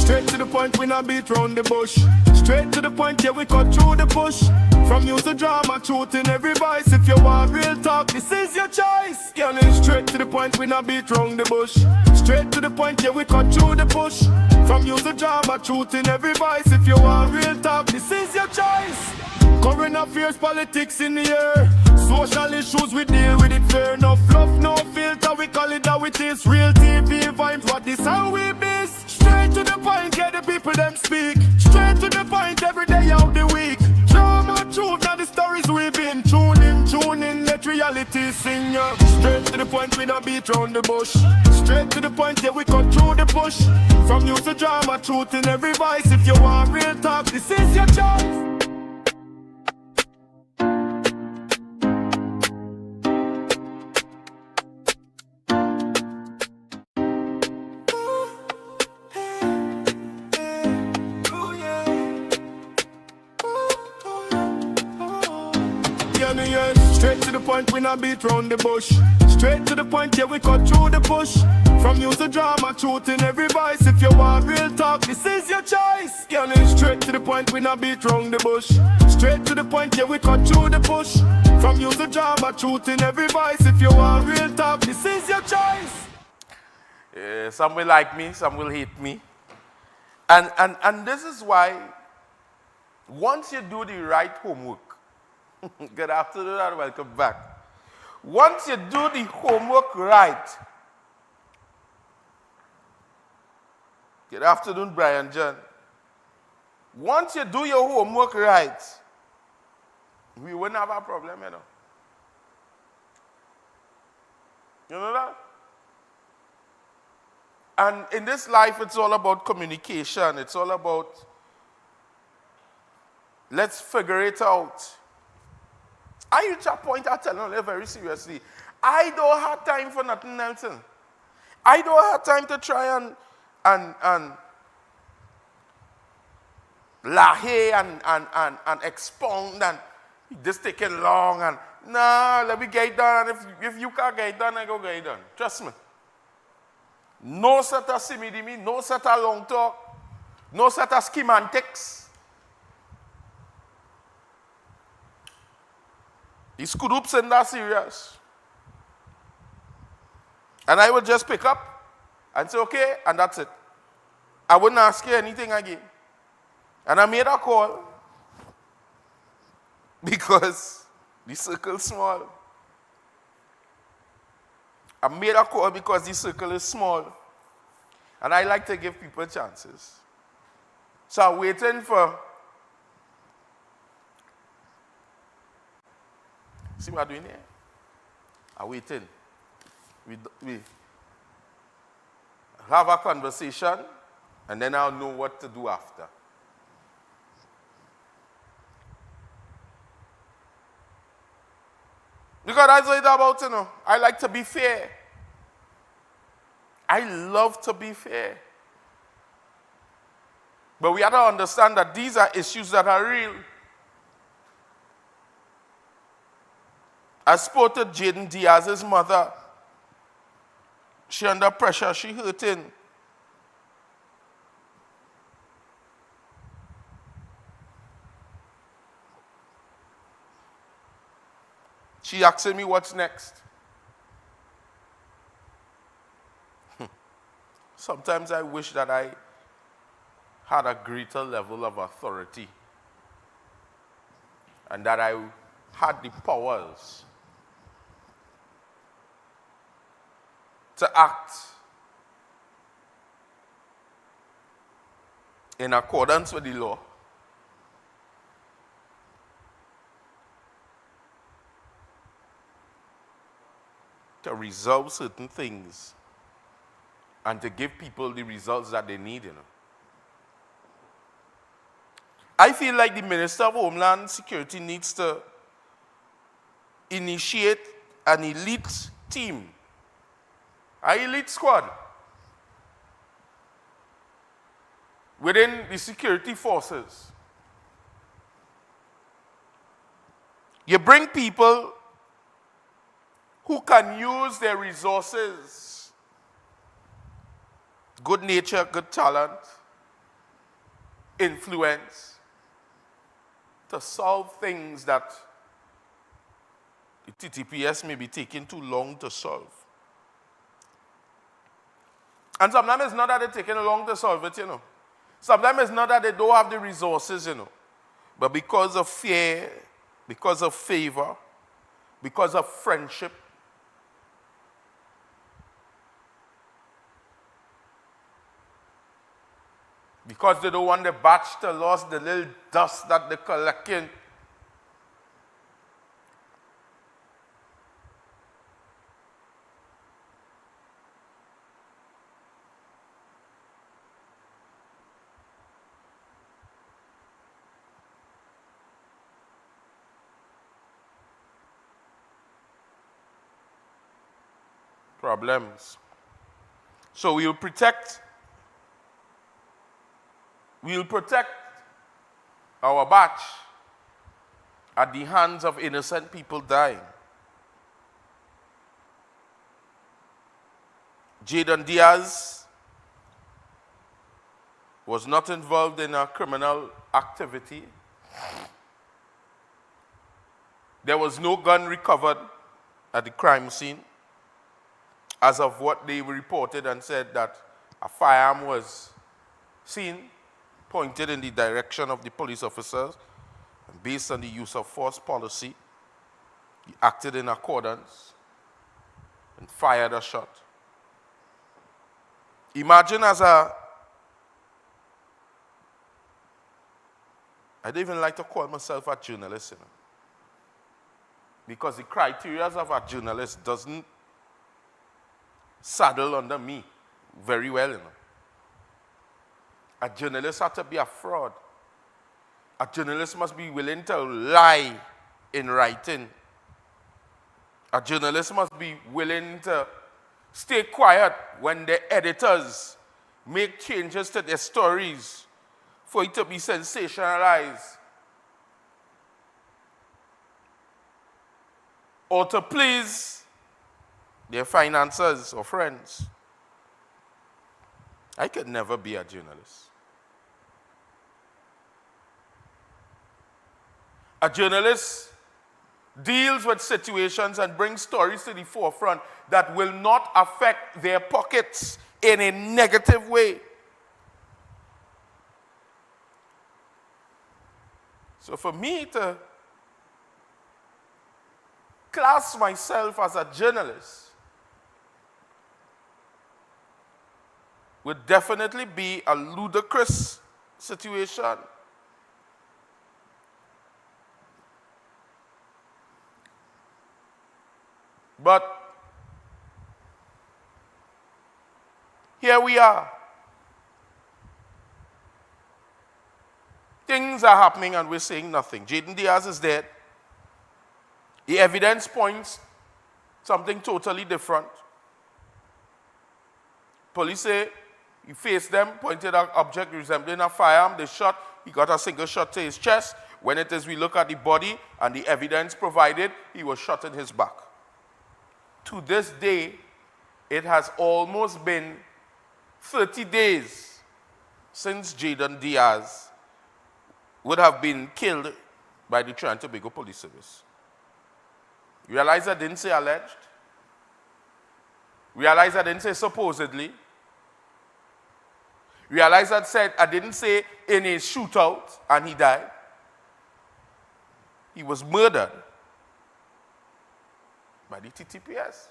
Straight to the point, we not beat round the bush. Straight to the point, yeah, we cut through the bush. From use to drama, truth in every voice. If you want real talk, this is your choice. Yeah, straight to the point, we not beat round the bush. Straight to the point, yeah, we cut through the bush. From use to drama, truth in every voice. If you want real talk, this is your choice. Current affairs, politics in the air. Social issues, we deal with it fair. No fluff, no filter, we call it how it is. Real TV vibes, what this how we be. Straight to the point, get the people them speak. Straight to the point, every day of the week. Drama, truth, now the stories we've been. Tune in, let reality sing ya. Straight to the point, we don't beat round the bush. Straight to the point, yeah, we cut through the bush. From use to drama, truth in every voice. If you want real talk, this is your choice. Straight to the point, we not beat round the bush. Straight to the point, yeah, we cut through the bush. From use to drama, truth in every voice. If you want real talk, this is your choice. Yeah, straight to the point, we not beat round the bush. Straight to the point, yeah, we cut through the bush. From use to drama, truth in every voice. If you want real talk, this is your choice. Some will like me, some will hate me. And this is why, once you do the right homework, good afternoon and welcome back. Once you do the homework right, good afternoon, Brian John. Once you do your homework right, we wouldn't have a problem, you know. You know that? And in this life, it's all about communication. It's all about, let's figure it out. I reach a point, I tell you very seriously, I don't have time for nothing else. I don't have time to try and lahe and expound and this taking long and nah, let me get it done. And if you can't get it done, I go get it done. Trust me. No set of simidimi, no set of long talk, no set of schematics. These groups in that serious. And I will just pick up and say, okay, and that's it. I wouldn't ask you anything again. And I made a call because the circle is small. I made a call because the circle is small. And I like to give people chances. So I'm waiting for, see what I'm doing here? I'm waiting. We have a conversation, and then I'll know what to do after. Because that's what it's about, you know. I like to be fair. I love to be fair. But we have to understand that these are issues that are real. I spoke to Jaden Diaz's mother She under pressure, she hurting. She asking me what's next. Sometimes I wish that I had a greater level of authority and that I had the powers to act in accordance with the law. To resolve certain things and to give people the results that they need, I feel like the Minister of Homeland Security needs to initiate an elite team, an elite squad within the security forces. You bring people who can use their resources, good nature, good talent, influence, to solve things that the TTPS may be taking too long to solve. And sometimes it's not that they're taking long to solve it, Sometimes it's not that they don't have the resources, But because of fear, because of favor, because of friendship, because they don't want the batch to lose the little dust that they're collecting. Problems. So we'll protect our batch at the hands of innocent people dying. Jayden Diaz was not involved in a criminal activity. There was no gun recovered at the crime scene, as of what they reported and said that a firearm was seen, pointed in the direction of the police officers, and based on the use of force policy, he acted in accordance and fired a shot. Imagine I don't even like to call myself a journalist, because the criteria of a journalist doesn't saddle under me very well, A journalist has to be a fraud. A journalist must be willing to lie in writing. A journalist must be willing to stay quiet when the editors make changes to their stories for it to be sensationalized, or to please their financiers or friends. I could never be a journalist. A journalist deals with situations and brings stories to the forefront that will not affect their pockets in a negative way. So for me to class myself as a journalist would definitely be a ludicrous situation. But here we are. Things are happening and we're saying nothing. Jayden Diaz is dead. The evidence points something totally different. Police say he faced them, pointed an object resembling a firearm. They shot. He got a single shot to his chest. When it is we look at the body and the evidence provided, he was shot in his back. To this day, it has almost been 30 days since Jayden Diaz would have been killed by the Trinidad and Tobago Police Service. Realize I didn't say alleged. Realize I didn't say supposedly. Realize I didn't say in a shootout and he died. He was murdered by the TTPS.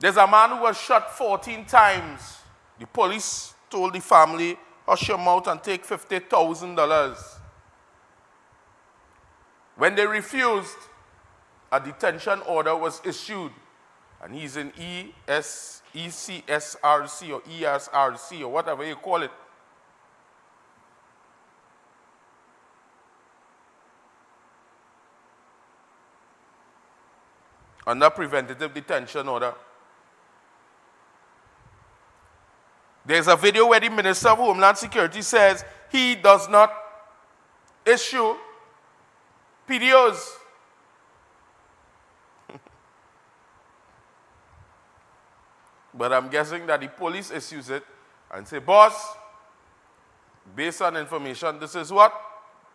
There's a man who was shot 14 times. The police told the family, hush your mouth and take $50,000. When they refused, a detention order was issued, and he's in ECSRC or ESRC or whatever you call it. Under preventative detention order. There's a video where the Minister of Homeland Security says he does not issue PDOs. But I'm guessing that the police issues it and say, boss, based on information, this is what,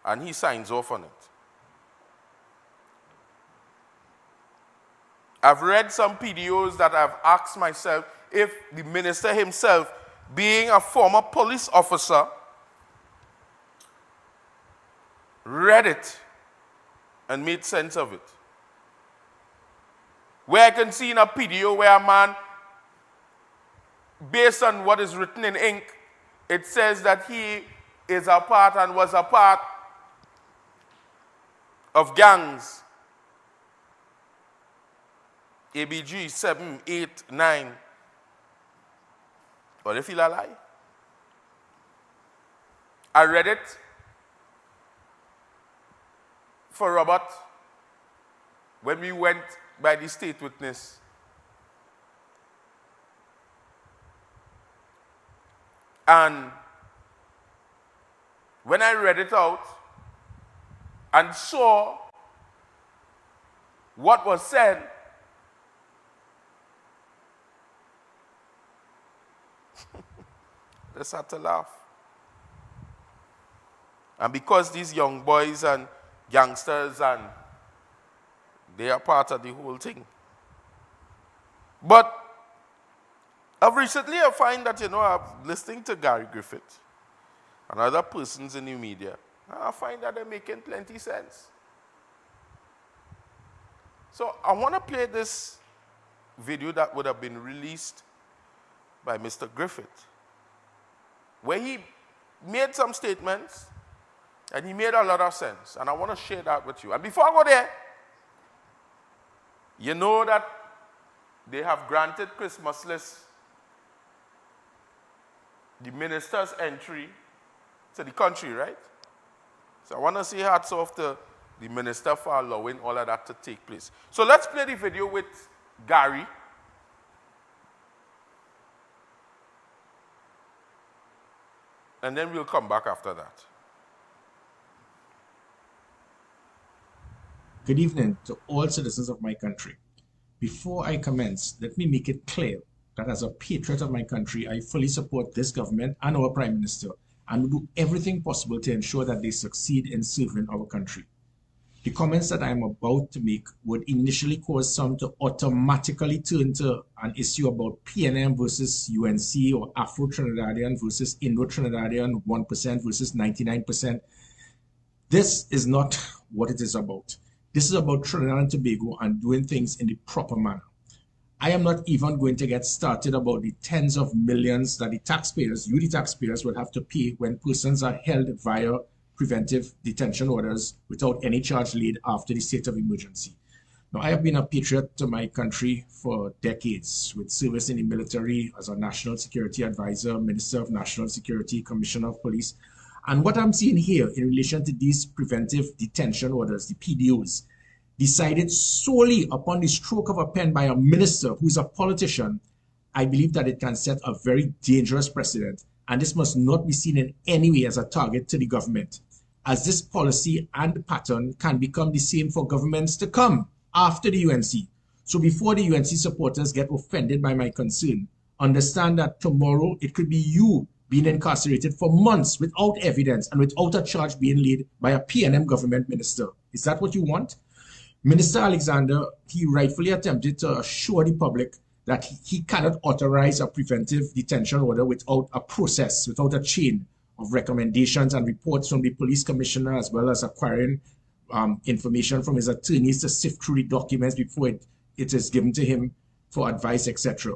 and he signs off on it. I've read some PDOs that I've asked myself if the minister himself, being a former police officer, read it and made sense of it. Where I can see in a PDO where a man, based on what is written in ink, it says that he is a part and was a part of gangs. ABG 7, 8, 9. Or if he'll lie. I read it for Robert when we went by the state witness. And when I read it out and saw what was said, I just had to laugh. And because these young boys and gangsters, and they are part of the whole thing. But recently I find that, I'm listening to Gary Griffith and other persons in the media, and I find that they're making plenty sense. So I want to play this video that would have been released by Mr. Griffith, where he made some statements, and he made a lot of sense, and I want to share that with you. And before I go there, you know that they have granted Christmas list the minister's entry to the country, right? So I want to say hats off to the minister for allowing all of that to take place. So let's play the video with Gary. And then we'll come back after that. Good evening to all citizens of my country. Before I commence, let me make it clear that as a patriot of my country, I fully support this government and our Prime Minister and will do everything possible to ensure that they succeed in serving our country. The comments that I am about to make would initially cause some to automatically turn to an issue about PNM versus UNC or Afro-Trinidadian versus Indo-Trinidadian, 1% versus 99%. This is not what it is about. This is about Trinidad and Tobago and doing things in the proper manner. I am not even going to get started about the tens of millions that the taxpayers, you the taxpayers, will have to pay when persons are held via preventive detention orders without any charge laid after the state of emergency. Now, I have been a patriot to my country for decades, with service in the military as a national security advisor, Minister of National Security, Commissioner of Police. And what I'm seeing here in relation to these preventive detention orders, the PDOs, decided solely upon the stroke of a pen by a minister who's a politician, I believe that it can set a very dangerous precedent. And this must not be seen in any way as a target to the government. as this policy and pattern can become the same for governments to come after the UNC. So before the UNC supporters get offended by my concern, understand that tomorrow it could be you being incarcerated for months without evidence and without a charge being laid by a PNM government minister. Is that what you want? Minister Alexander, he rightfully attempted to assure the public that he cannot authorize a preventive detention order without a process, without a chain of recommendations and reports from the police commissioner, as well as acquiring information from his attorneys to sift through the documents before it is given to him for advice, etc.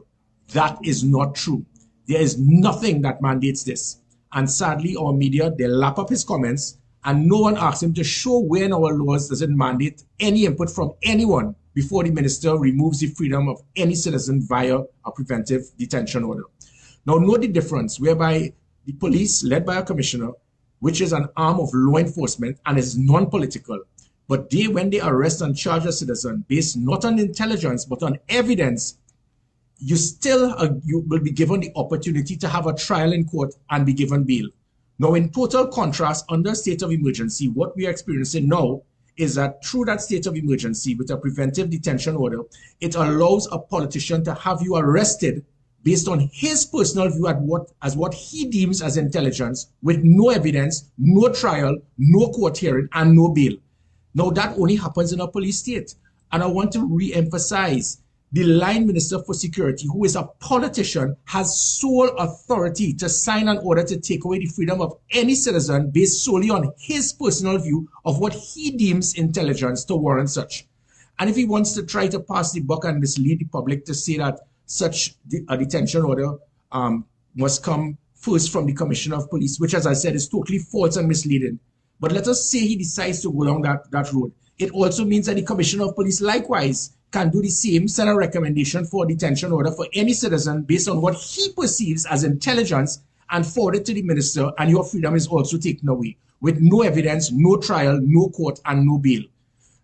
That is not true. There is nothing that mandates this. And sadly, our media, they lap up his comments, and no one asks him to show where in our laws does it mandate any input from anyone before the minister removes the freedom of any citizen via a preventive detention order. Now, note the difference whereby the police, led by a commissioner, which is an arm of law enforcement and is non-political, but they, when they arrest and charge a citizen based not on intelligence but on evidence, you will be given the opportunity to have a trial in court and be given bail. Now, in total contrast, under state of emergency, what we are experiencing now is that through that state of emergency with a preventive detention order, it allows a politician to have you arrested based on his personal view as what he deems as intelligence, with no evidence, no trial, no court hearing, and no bail. Now, that only happens in a police state. And I want to re-emphasize, the line minister for security, who is a politician, has sole authority to sign an order to take away the freedom of any citizen based solely on his personal view of what he deems intelligence to warrant such. And if he wants to try to pass the buck and mislead the public to say that such a detention order must come first from the Commissioner of Police, which, as I said, is totally false and misleading. But let us say he decides to go down that road. It also means that the Commissioner of Police likewise can do the same, send a recommendation for a detention order for any citizen based on what he perceives as intelligence and forward it to the minister, and your freedom is also taken away with no evidence, no trial, no court, and no bail.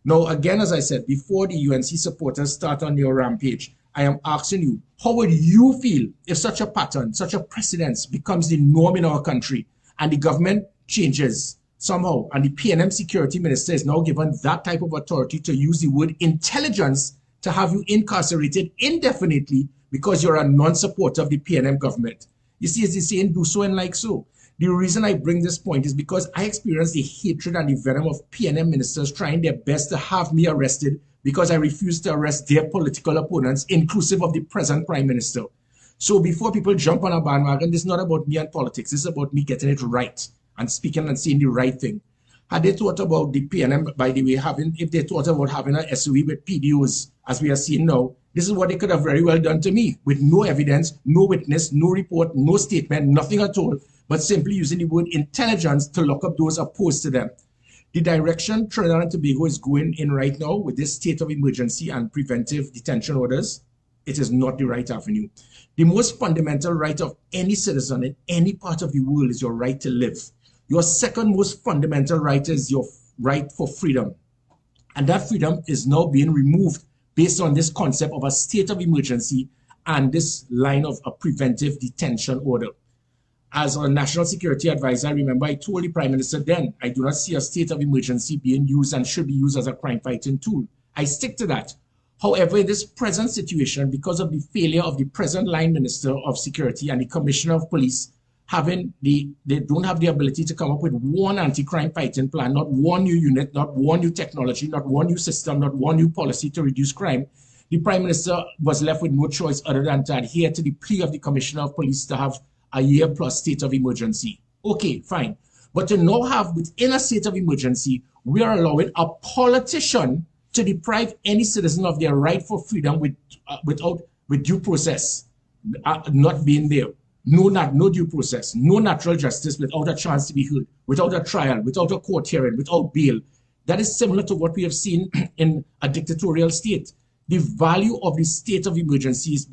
Now, again, as I said, before the UNC supporters start on your rampage, I am asking you, how would you feel if such a pattern, such a precedence becomes the norm in our country and the government changes somehow, and the PNM security minister is now given that type of authority to use the word intelligence to have you incarcerated indefinitely because you're a non-supporter of the PNM government? You see, as they say, do so and like so. The reason I bring this point is because I experienced the hatred and the venom of PNM ministers trying their best to have me arrested because I refuse to arrest their political opponents, inclusive of the present Prime Minister. So before people jump on a bandwagon, this is not about me and politics. This is about me getting it right and speaking and saying the right thing. Had they thought about the PNM, by the way, if they thought about having an SOE with PDOs, as we are seeing now, this is what they could have very well done to me, with no evidence, no witness, no report, no statement, nothing at all, but simply using the word intelligence to lock up those opposed to them. The direction Trinidad and Tobago is going in right now with this state of emergency and preventive detention orders, it is not the right avenue. The most fundamental right of any citizen in any part of the world is your right to live. Your second most fundamental right is your right for freedom. And that freedom is now being removed based on this concept of a state of emergency and this line of a preventive detention order. As a national security advisor, I remember I told the Prime Minister then, I do not see a state of emergency being used and should be used as a crime-fighting tool. I stick to that. However, in this present situation, because of the failure of the present line Minister of Security and the Commissioner of Police, they don't have the ability to come up with one anti-crime fighting plan, not one new unit, not one new technology, not one new system, not one new policy to reduce crime. The Prime Minister was left with no choice other than to adhere to the plea of the Commissioner of Police to have a year plus state of emergency. Okay, fine. But to now have within a state of emergency, we are allowing a politician to deprive any citizen of their right for freedom with due process not being there. No due process, no natural justice without a chance to be heard, without a trial, without a court hearing, without bail. That is similar to what we have seen in a dictatorial state. The value of the state of emergency is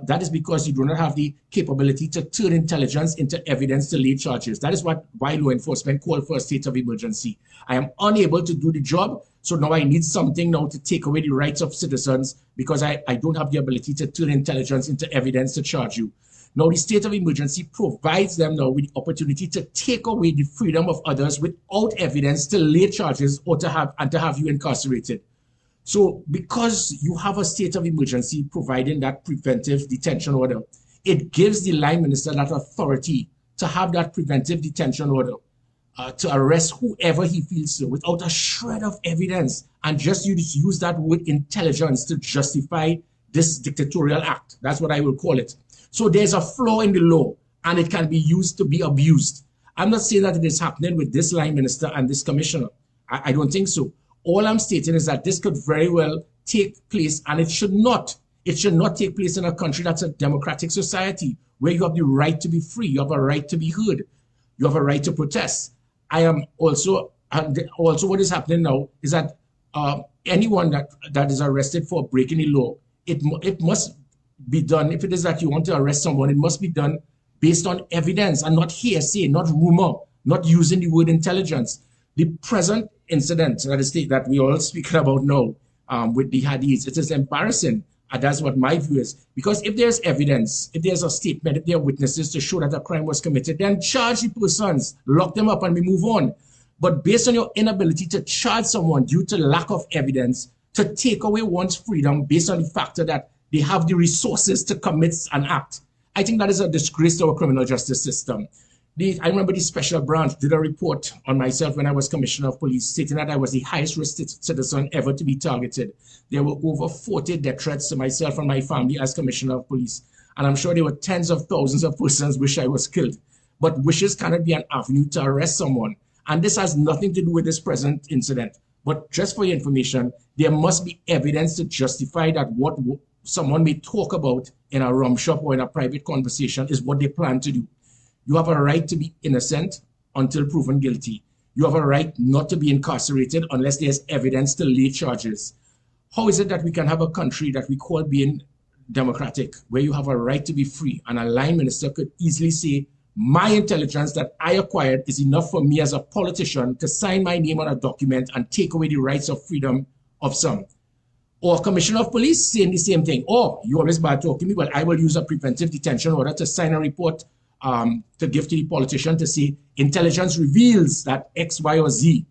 that is because you do not have the capability to turn intelligence into evidence to lay charges. That is why law enforcement call for a state of emergency. I am unable to do the job, so now I need something now to take away the rights of citizens because I don't have the ability to turn intelligence into evidence to charge you. Now, the state of emergency provides them now with the opportunity to take away the freedom of others without evidence to lay charges or to have you incarcerated. So because you have a state of emergency providing that preventive detention order, it gives the line minister that authority to have that preventive detention order to arrest whoever he feels so without a shred of evidence, and just use that word intelligence to justify this dictatorial act. That's what I will call it. So there's a flaw in the law, and it can be used to be abused. I'm not saying that it is happening with this line minister and this commissioner. I don't think so. All I'm stating is that this could very well take place, and it should not. It should not take place in a country that's a democratic society where you have the right to be free, you have a right to be heard, you have a right to protest. I am also what is happening now is that anyone that is arrested for breaking the law, it must be done. If it is that you want to arrest someone, it must be done based on evidence and not hearsay, not rumor, not using the word intelligence. The present incident that we all speaking about now with the Hadiths, it is embarrassing. And that's what my view is. Because if there's evidence, if there's a statement, if there are witnesses to show that a crime was committed, then charge the persons, lock them up, and we move on. But based on your inability to charge someone due to lack of evidence, to take away one's freedom based on the factor that they have the resources to commit an act, I think that is a disgrace to our criminal justice system. I remember the special branch did a report on myself when I was commissioner of police, stating that I was the highest risk citizen ever to be targeted. There were over 40 death threats to myself and my family as commissioner of police. And I'm sure there were tens of thousands of persons wish I was killed. But wishes cannot be an avenue to arrest someone. And this has nothing to do with this present incident. But just for your information, there must be evidence to justify that what someone may talk about in a rum shop or in a private conversation is what they plan to do. You have a right to be innocent until proven guilty. You have a right not to be incarcerated unless there's evidence to lay charges. How is it that we can have a country that we call being democratic, where you have a right to be free, and a line minister could easily say, my intelligence that I acquired is enough for me as a politician to sign my name on a document and take away the rights of freedom of some? Or commissioner of police saying the same thing. Oh, you always bad talking me. Well, I will use a preventive detention order to sign a report to give to the politician to say intelligence reveals that X, Y, or Z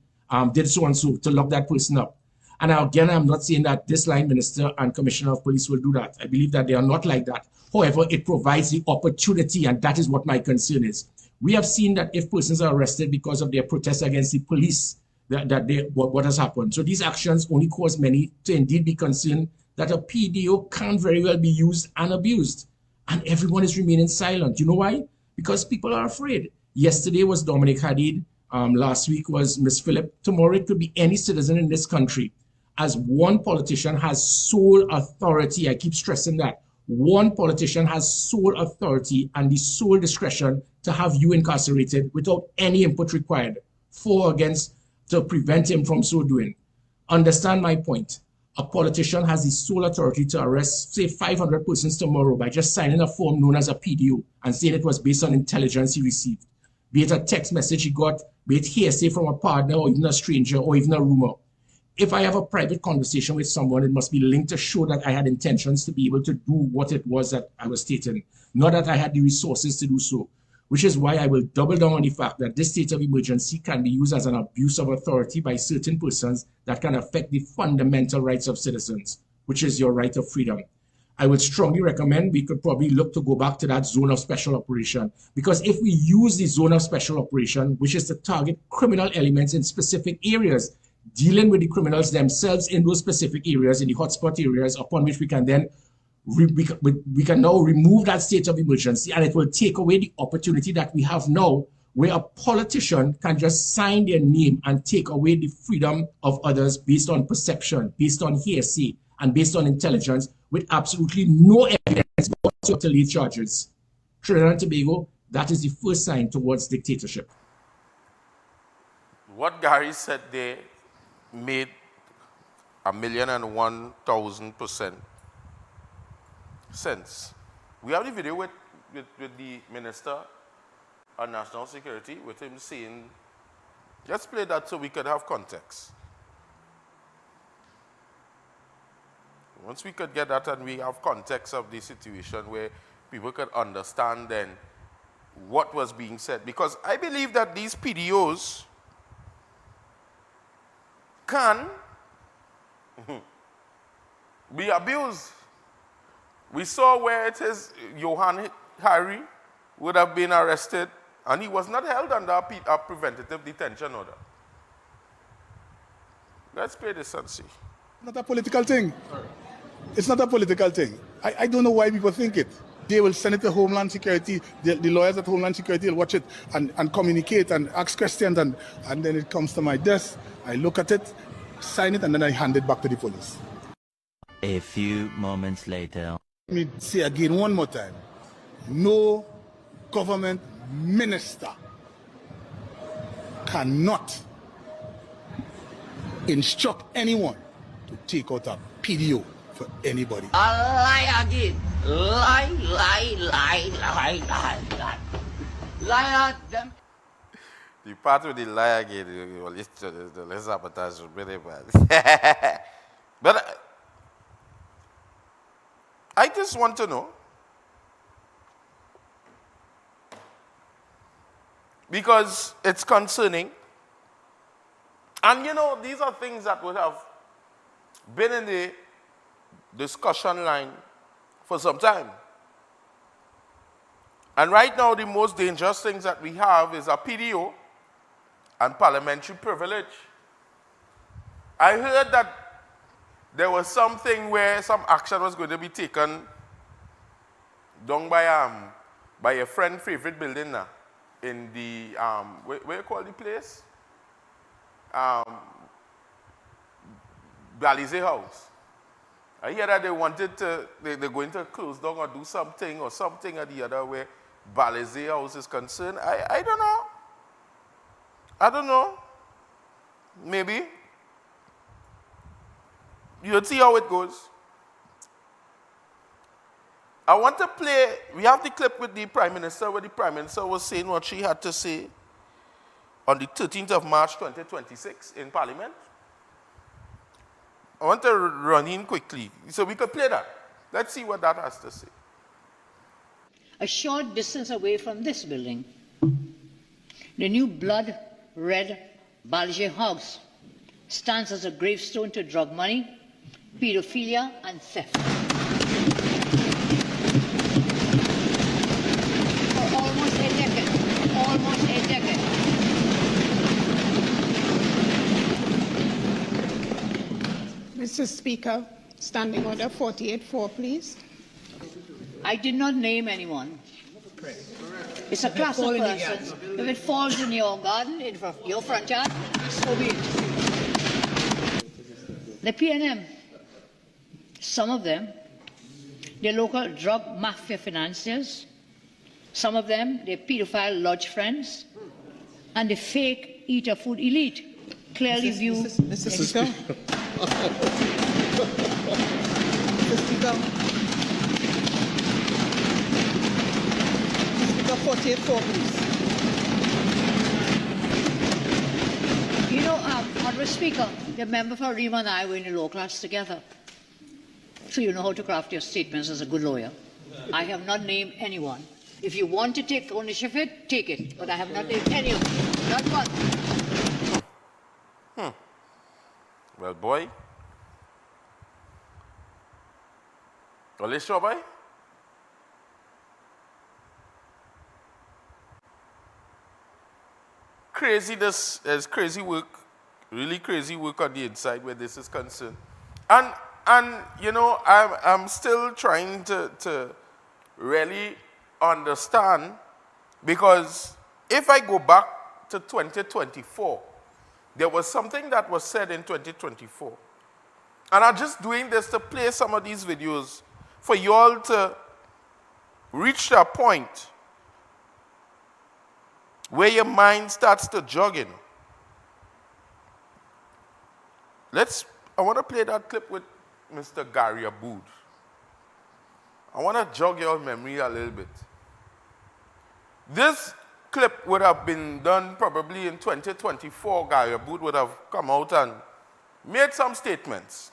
did so and so to lock that person up. And again, I'm not saying that this line minister and commissioner of police will do that. I believe that they are not like that. However, it provides the opportunity, and that is what my concern is. We have seen that if persons are arrested because of their protest against the police, what has happened. So these actions only cause many to indeed be concerned that a PDO can very well be used and abused. And everyone is remaining silent. You know why? Because people are afraid. Yesterday was Dominic Hadid. Last week was Ms. Phillip. Tomorrow it could be any citizen in this country. As one politician has sole authority, I keep stressing that, one politician has sole authority and the sole discretion to have you incarcerated without any input required, for or against, to prevent him from so doing. Understand my point. A politician has the sole authority to arrest, say, 500 persons tomorrow by just signing a form known as a PDO and saying it was based on intelligence he received. Be it a text message he got, be it hearsay from a partner or even a stranger or even a rumor. If I have a private conversation with someone, it must be linked to show that I had intentions to be able to do what it was that I was stating, not that I had the resources to do so, which is why I will double down on the fact that this state of emergency can be used as an abuse of authority by certain persons that can affect the fundamental rights of citizens, which is your right of freedom. I would strongly recommend we could probably look to go back to that zone of special operation, because if we use the zone of special operation, which is to target criminal elements in specific areas, dealing with the criminals themselves in those specific areas, in the hotspot areas, upon which we can then we can now remove that state of emergency, and it will take away the opportunity that we have now where a politician can just sign their name and take away the freedom of others based on perception, based on hearsay, and based on intelligence with absolutely no evidence to lay charges. Trinidad and Tobago, that is the first sign towards dictatorship. What Gary said there made 1,001,000% sense. We have the video with the Minister of National Security, with him saying, let's play that so we could have context. Once we could get that and we have context of the situation where people could understand then what was being said. Because I believe that these PDOs can be abused. We saw where it is Johan Hari would have been arrested and he was not held under a preventative detention order. Let's play this and see. Not a political thing. It's not a political thing. I don't know why people think it. They will send it to Homeland Security. The lawyers at Homeland Security will watch it and communicate and ask questions, and then it comes to my desk. I look at it, sign it, and then I hand it back to the police. A few moments later. Let me say again one more time. No government minister cannot instruct anyone to take out a PDO for anybody. A lie again. Lie, lie, lie, lie, lie, lie. Lie at them. The part with the lie again, the less sabotage is really bad. But I just want to know, because it's concerning, and you know, these are things that would have been in the discussion line for some time. And right now, the most dangerous things that we have is a PDO and parliamentary privilege. I heard that there was something where some action was going to be taken down by a friend favorite building now in the where you call the place? Balize House. I hear that they wanted to, they're going to close down or do something or the other where Balize House is concerned. I don't know. I don't know. Maybe. You'll see how it goes. I want to play, we have the clip with the Prime Minister where the Prime Minister was saying what she had to say on the 13th of March 2026 in Parliament. I want to run in quickly so we could play that. Let's see what that has to say. A short distance away from this building, the new blood-red Balize House stands as a gravestone to drug money, pedophilia, and theft. For almost a decade. Mr. Speaker, Standing Order 48-4, please. I did not name anyone. It's a class of persons. If it falls in your garden, in your front yard, so be it. The PNM, some of them, they're local drug mafia financiers. Some of them, they're pedophile lodge friends. And the fake eater food elite clearly view... Mr. Speaker. Mr. Speaker. 48-4, please. You know, Honourable Speaker, the member for Rima and I were in the law class together. So you know how to craft your statements as a good lawyer. I have not named anyone. If you want to take ownership of it, take it. But I have not named any of them. Not one. Well, boy. Alicia, boy? Crazy, this is crazy work, really crazy work on the inside where this is concerned. And you know, I'm still trying to really understand, because if I go back to 2024, there was something that was said in 2024. And I'm just doing this to play some of these videos for you all to reach that point where your mind starts to jog in. I want to play that clip with Mr. Gary Aboud. I want to jog your memory a little bit. This clip would have been done probably in 2024. Gary Aboud would have come out and made some statements.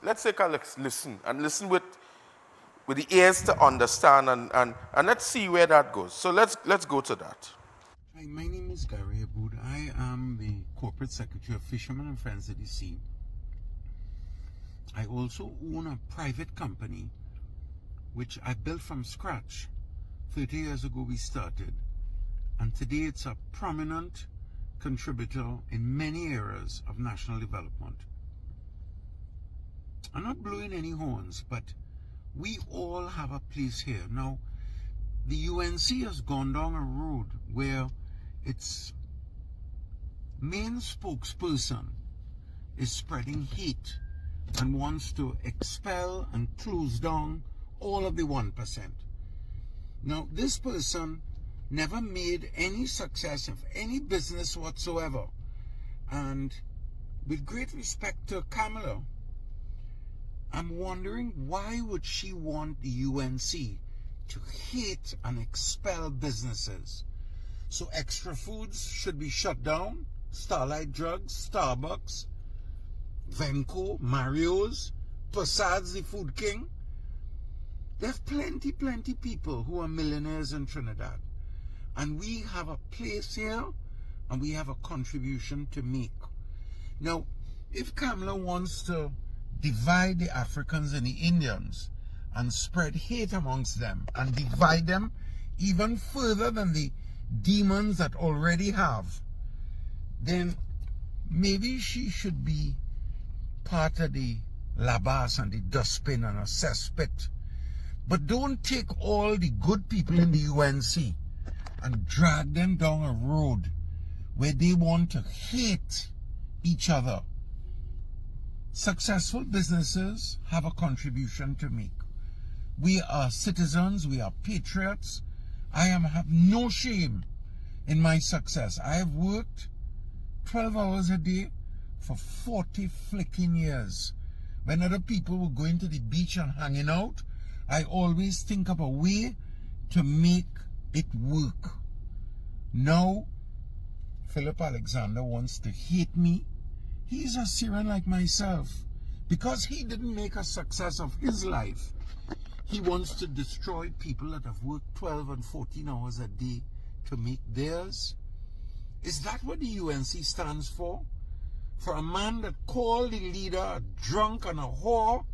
Let's take a listen, and listen with with the ears to understand, and let's see where that goes. So let's go to that. Hi, my name is Gary Aboud. I am the Corporate Secretary of Fishermen and Friends of the Sea. I also own a private company which I built from scratch. 30 years ago we started, and today it's a prominent contributor in many areas of national development. I'm not blowing any horns, but we all have a place here. Now, the UNC has gone down a road where its main spokesperson is spreading hate and wants to expel and close down all of the 1%. Now, this person never made any success of any business whatsoever. And with great respect to Kamala, I'm wondering, why would she want the UNC to hate and expel businesses? So Extra Foods should be shut down, Starlight Drugs, Starbucks, Venco, Mario's, Possad's the Food King. There's plenty people who are millionaires in Trinidad. And we have a place here, and we have a contribution to make. Now, if Kamala wants to divide the Africans and the Indians and spread hate amongst them and divide them even further than the demons that already have, then maybe she should be part of the labas and the dustbin and a cesspit. But don't take all the good people in the UNC and drag them down a road where they want to hate each other. Successful businesses have a contribution to make. We are citizens, we are patriots. I have no shame in my success. I have worked 12 hours a day for 40 flicking years. When other people were going to the beach and hanging out, I always think of a way to make it work. Now, Philip Alexander wants to hate me. He's a Syrian like myself. Because he didn't make a success of his life, he wants to destroy people that have worked 12 and 14 hours a day to make theirs. Is that what the UNC stands for? For a man that called the leader a drunk and a whore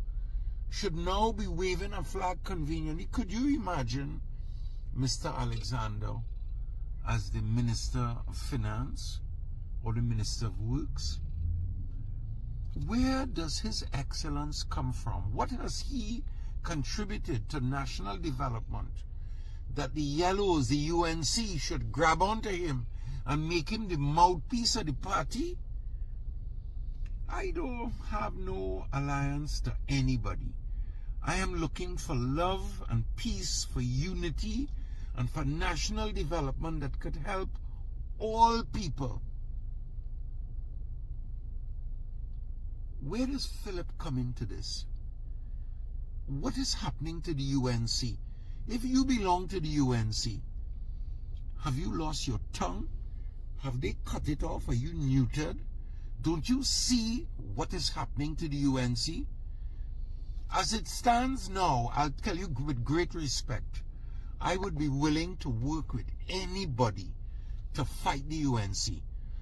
should now be waving a flag conveniently. Could you imagine Mr. Alexander as the Minister of Finance or the Minister of Works? Where does his excellence come from? What has he contributed to national development that the yellows, the UNC, should grab onto him and make him the mouthpiece of the party? I don't have no alliance to anybody. I am looking for love and peace, for unity, and for national development that could help all people. Where does Philip come into this? What is happening to the UNC? If you belong to the UNC, have you lost your tongue? Have they cut it off? Are you neutered? Don't you see what is happening to the UNC? As it stands now, I'll tell you with great respect, I would be willing to work with anybody to fight the UNC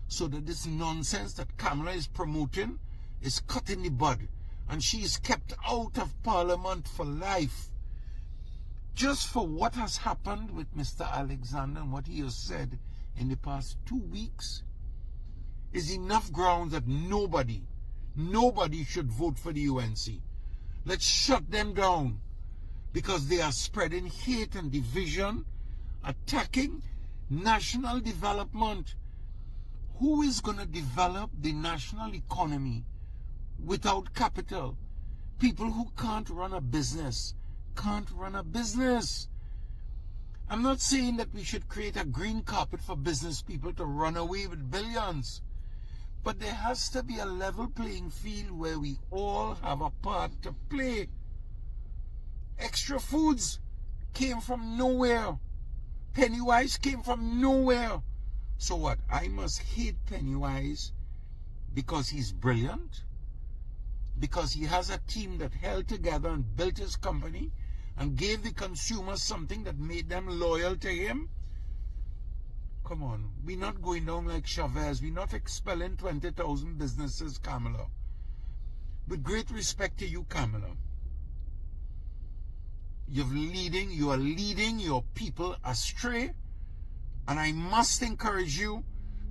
so that this nonsense that Kamala is promoting is cut in the bud and she is kept out of Parliament for life. Just for what has happened with Mr. Alexander and what he has said in the past 2 weeks is enough grounds that nobody should vote for the UNC. Let's shut them down because they are spreading hate and division, attacking national development. Who is going to develop the national economy without capital? People who can't run a business can't run a business. I'm not saying that we should create a green carpet for business people to run away with billions. But there has to be a level playing field where we all have a part to play. Extra Foods came from nowhere. Pennywise came from nowhere. So what? I must hate Pennywise because he's brilliant? Because he has a team that held together and built his company and gave the consumers something that made them loyal to him? Come on, we're not going down like Chavez. We're not expelling 20,000 businesses, Kamala. With great respect to you, Kamala, you are leading your people astray, and I must encourage you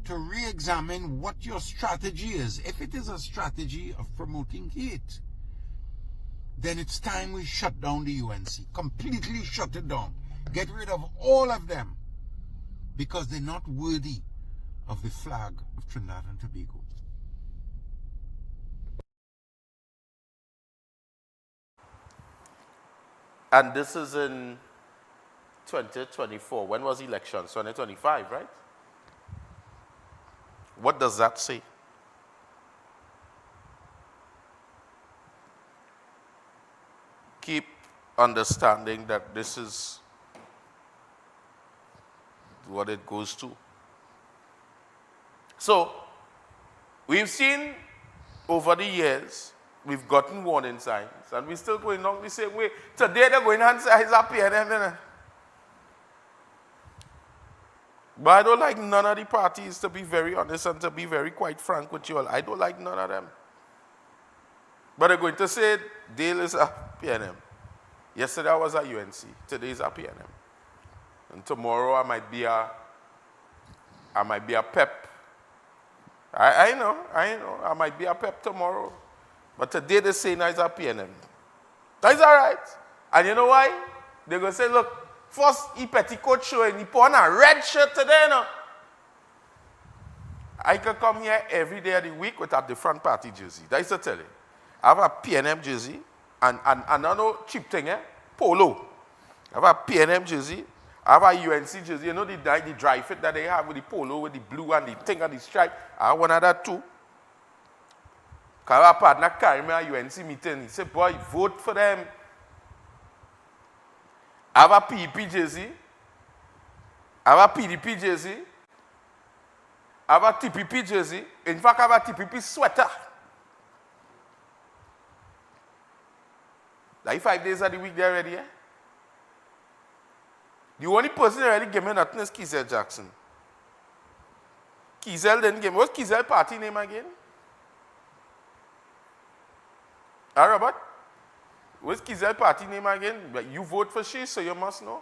to re-examine what your strategy is. If it is a strategy of promoting hate, then it's time we shut down the UNC. Completely shut it down. Get rid of all of them, because they're not worthy of the flag of Trinidad and Tobago. And this is in 2024. When was elections? 2025, right? What does that say? Keep understanding that this is what it goes to. So, we've seen over the years, we've gotten warning signs, and we're still going on the same way. Today they're going on say it's a PNM. But I don't like none of the parties, to be very honest and to be very quite frank with you all. I don't like none of them. But they're going to say Dale is a PNM. Yesterday I was at UNC. Today is a PNM. And tomorrow I might be a PEP. I know. I might be a PEP tomorrow. But today they're saying it's a PNM. That's all right. And you know why? They're going to say, look, first he petticoat showing, he put on a red shirt today, you know. I can come here every day of the week with a different party jersey. That's to tell you. I have a PNM jersey, and I know cheap thing, polo. I have a PNM jersey. I have a UNC jersey. You know the dry fit that they have with the polo, with the blue and the thing and the stripe. I have one of that too. Because our partner carried me at UNC meeting. He said, boy, vote for them. I have a PEP jersey. I have a PDP jersey. I have a TPP jersey. In fact, I have a TPP sweater. Like 5 days of the week they're ready, The only person that really gave me nothing is Kizel Jackson. Kizel didn't give me. What's Kizel party name again? Robert? What's Kizel party name again? You vote for she, so you must know.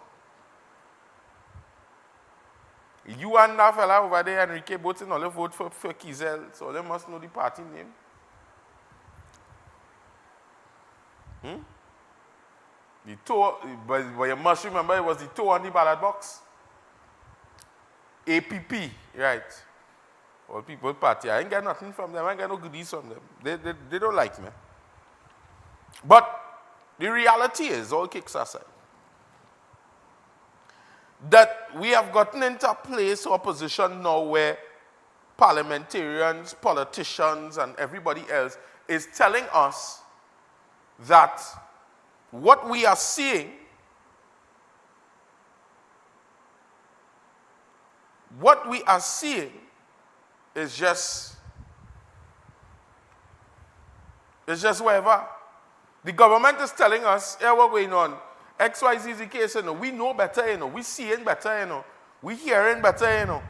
You and that fella over there, Enrique Botin, all vote for Kizel, so they must know the party name. The toe, but you must remember it was the toe on the ballot box. APP, right. All people party. I ain't got nothing from them. I ain't got no goodies from them. They don't like me. But the reality is, all kicks aside, that we have gotten into a place or position now where parliamentarians, politicians, and everybody else is telling us that what we are seeing, is just whatever. The government is telling us, yeah, what's going on? XYZ is the case, we know better, we seeing better, we hearing better,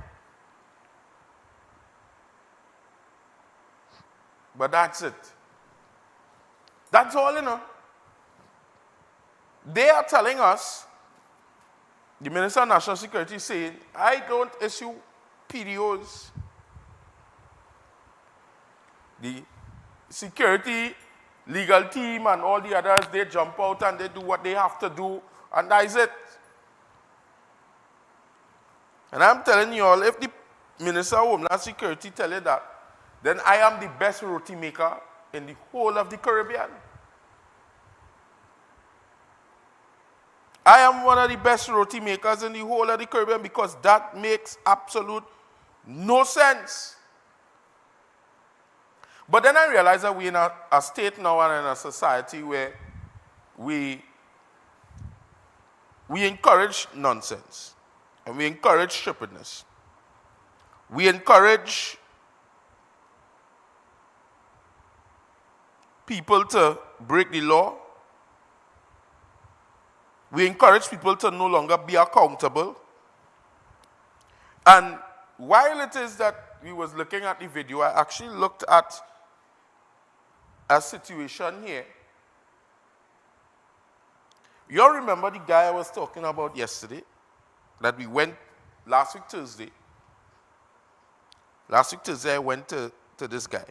But that's it. That's all, They are telling us, the Minister of National Security is saying, I don't issue PDOs. The security legal team and all the others, they jump out and they do what they have to do, and that is it. And I'm telling you all, if the Minister of Homeland Security tell you that, then I am the best roti maker in the whole of the Caribbean. I am one of the best roti makers in the whole of the Caribbean, because that makes absolute no sense. But then I realize that we're in a state now and in a society where we encourage nonsense, and we encourage stupidness. We encourage people to break the law. We encourage people to no longer be accountable. And while it is that we was looking at the video, I actually looked at a situation here. You all remember the guy I was talking about yesterday? That we went last week Thursday. Last week Thursday I went to this guy.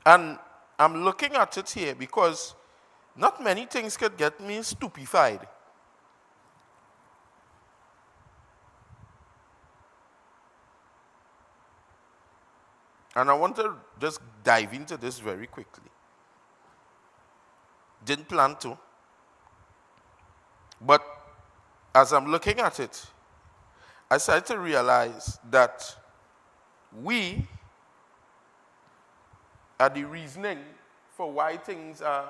And I'm looking at it here because not many things could get me stupefied. And I want to just dive into this very quickly. Didn't plan to. But as I'm looking at it, I started to realize that we are the reasoning for why things are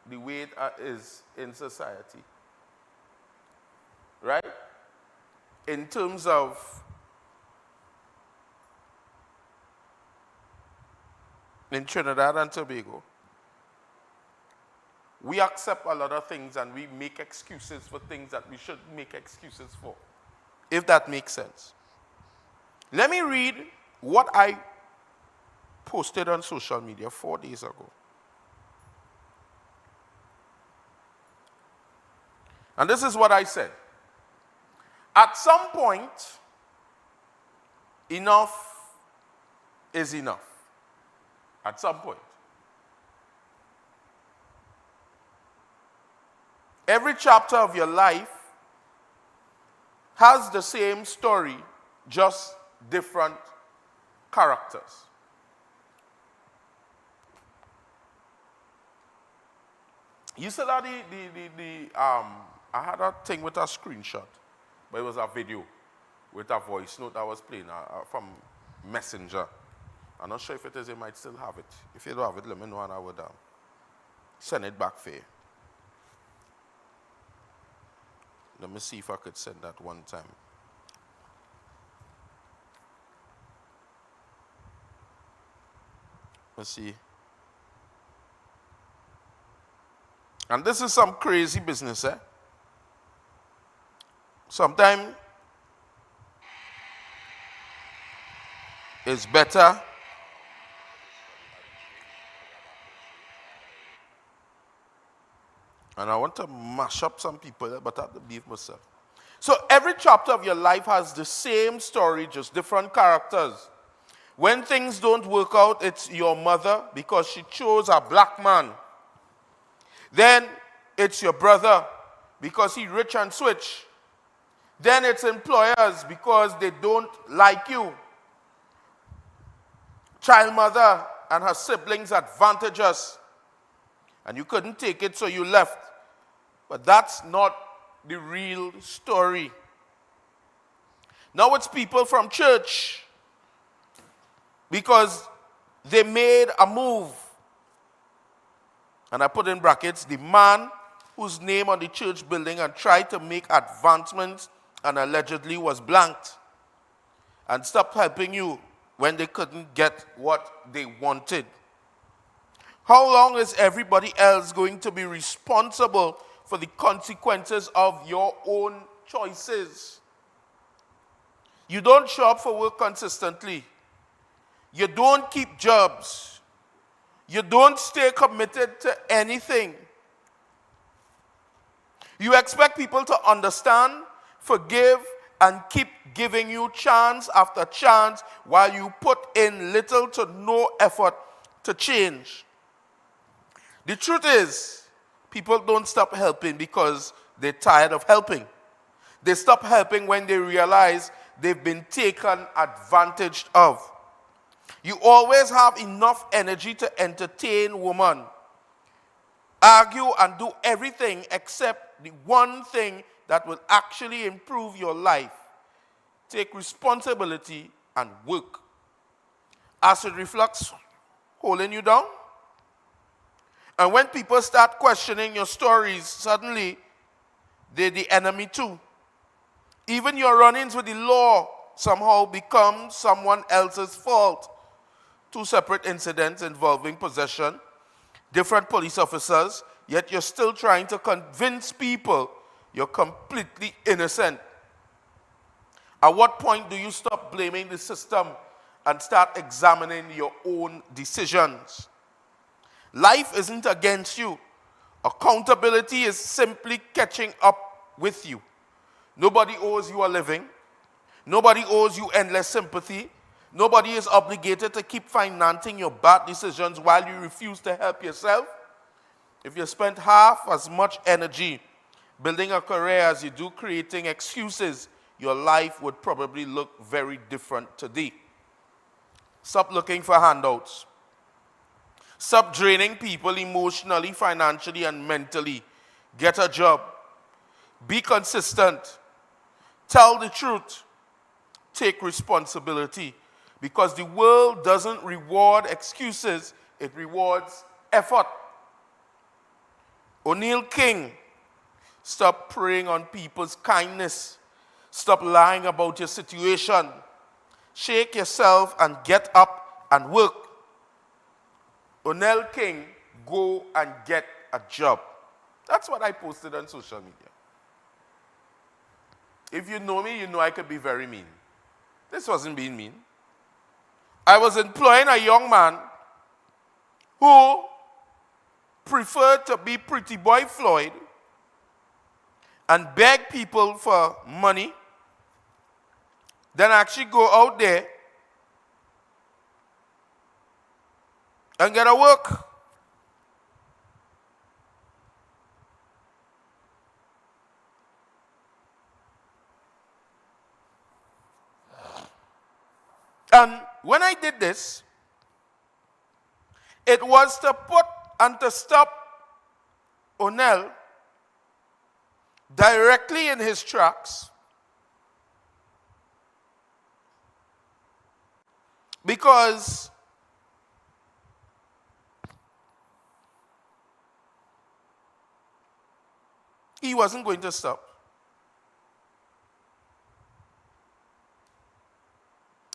the way it is in society. Right? In terms of in Trinidad and Tobago, we accept a lot of things and we make excuses for things that we shouldn't make excuses for, if that makes sense. Let me read what I posted on social media 4 days ago. And this is what I said. At some point, enough is enough. At some point. Every chapter of your life has the same story, just different characters. You said that I had a thing with a screenshot, but it was a video with a voice note I was playing from Messenger. I'm not sure if it is, you might still have it. If you don't have it, let me know and I would send it back for you. Let me see if I could send that one time. Let's see. And this is some crazy business, eh? Sometimes it's better and I want to mash up some people, but I have to behave myself. So every chapter of your life has the same story, just different characters. When things don't work out, it's your mother because she chose a black man. Then it's your brother because he's rich and switch. Then it's employers because they don't like you. Child mother and her siblings advantage us. And you couldn't take it, so you left. But that's not the real story. Now it's people from church because they made a move. And I put in brackets, the man whose name on the church building and tried to make advancements and allegedly was blanked and stopped helping you when they couldn't get what they wanted. How long is everybody else going to be responsible for the consequences of your own choices? You don't show up for work consistently. You don't keep jobs. You don't stay committed to anything. You expect people to understand, forgive, and keep giving you chance after chance while you put in little to no effort to change. The truth is, people don't stop helping because they're tired of helping. They stop helping when they realize they've been taken advantage of. You always have enough energy to entertain women, argue and do everything except the one thing that will actually improve your life. Take responsibility and work. As it reflects holding you down. And when people start questioning your stories, suddenly they're the enemy too. Even your run-ins with the law somehow become someone else's fault. 2 separate incidents involving possession, different police officers, yet you're still trying to convince people you're completely innocent. At what point do you stop blaming the system and start examining your own decisions? Life isn't against you. Accountability is simply catching up with you. Nobody owes you a living. Nobody owes you endless sympathy. Nobody is obligated to keep financing your bad decisions while you refuse to help yourself. If you spent half as much energy building a career as you do creating excuses, your life would probably look very different today. Stop looking for handouts. Stop draining people emotionally, financially, and mentally. Get a job. Be consistent. Tell the truth. Take responsibility. Because the world doesn't reward excuses, it rewards effort. O'Neil King, stop preying on people's kindness. Stop lying about your situation. Shake yourself and get up and work. O'Neil King, go and get a job. That's what I posted on social media. If you know me, you know I could be very mean. This wasn't being mean. I was employing a young man who preferred to be Pretty Boy Floyd and beg people for money than actually go out there and get a work. And when I did this, it was to put and to stop O'Neil directly in his tracks, because he wasn't going to stop.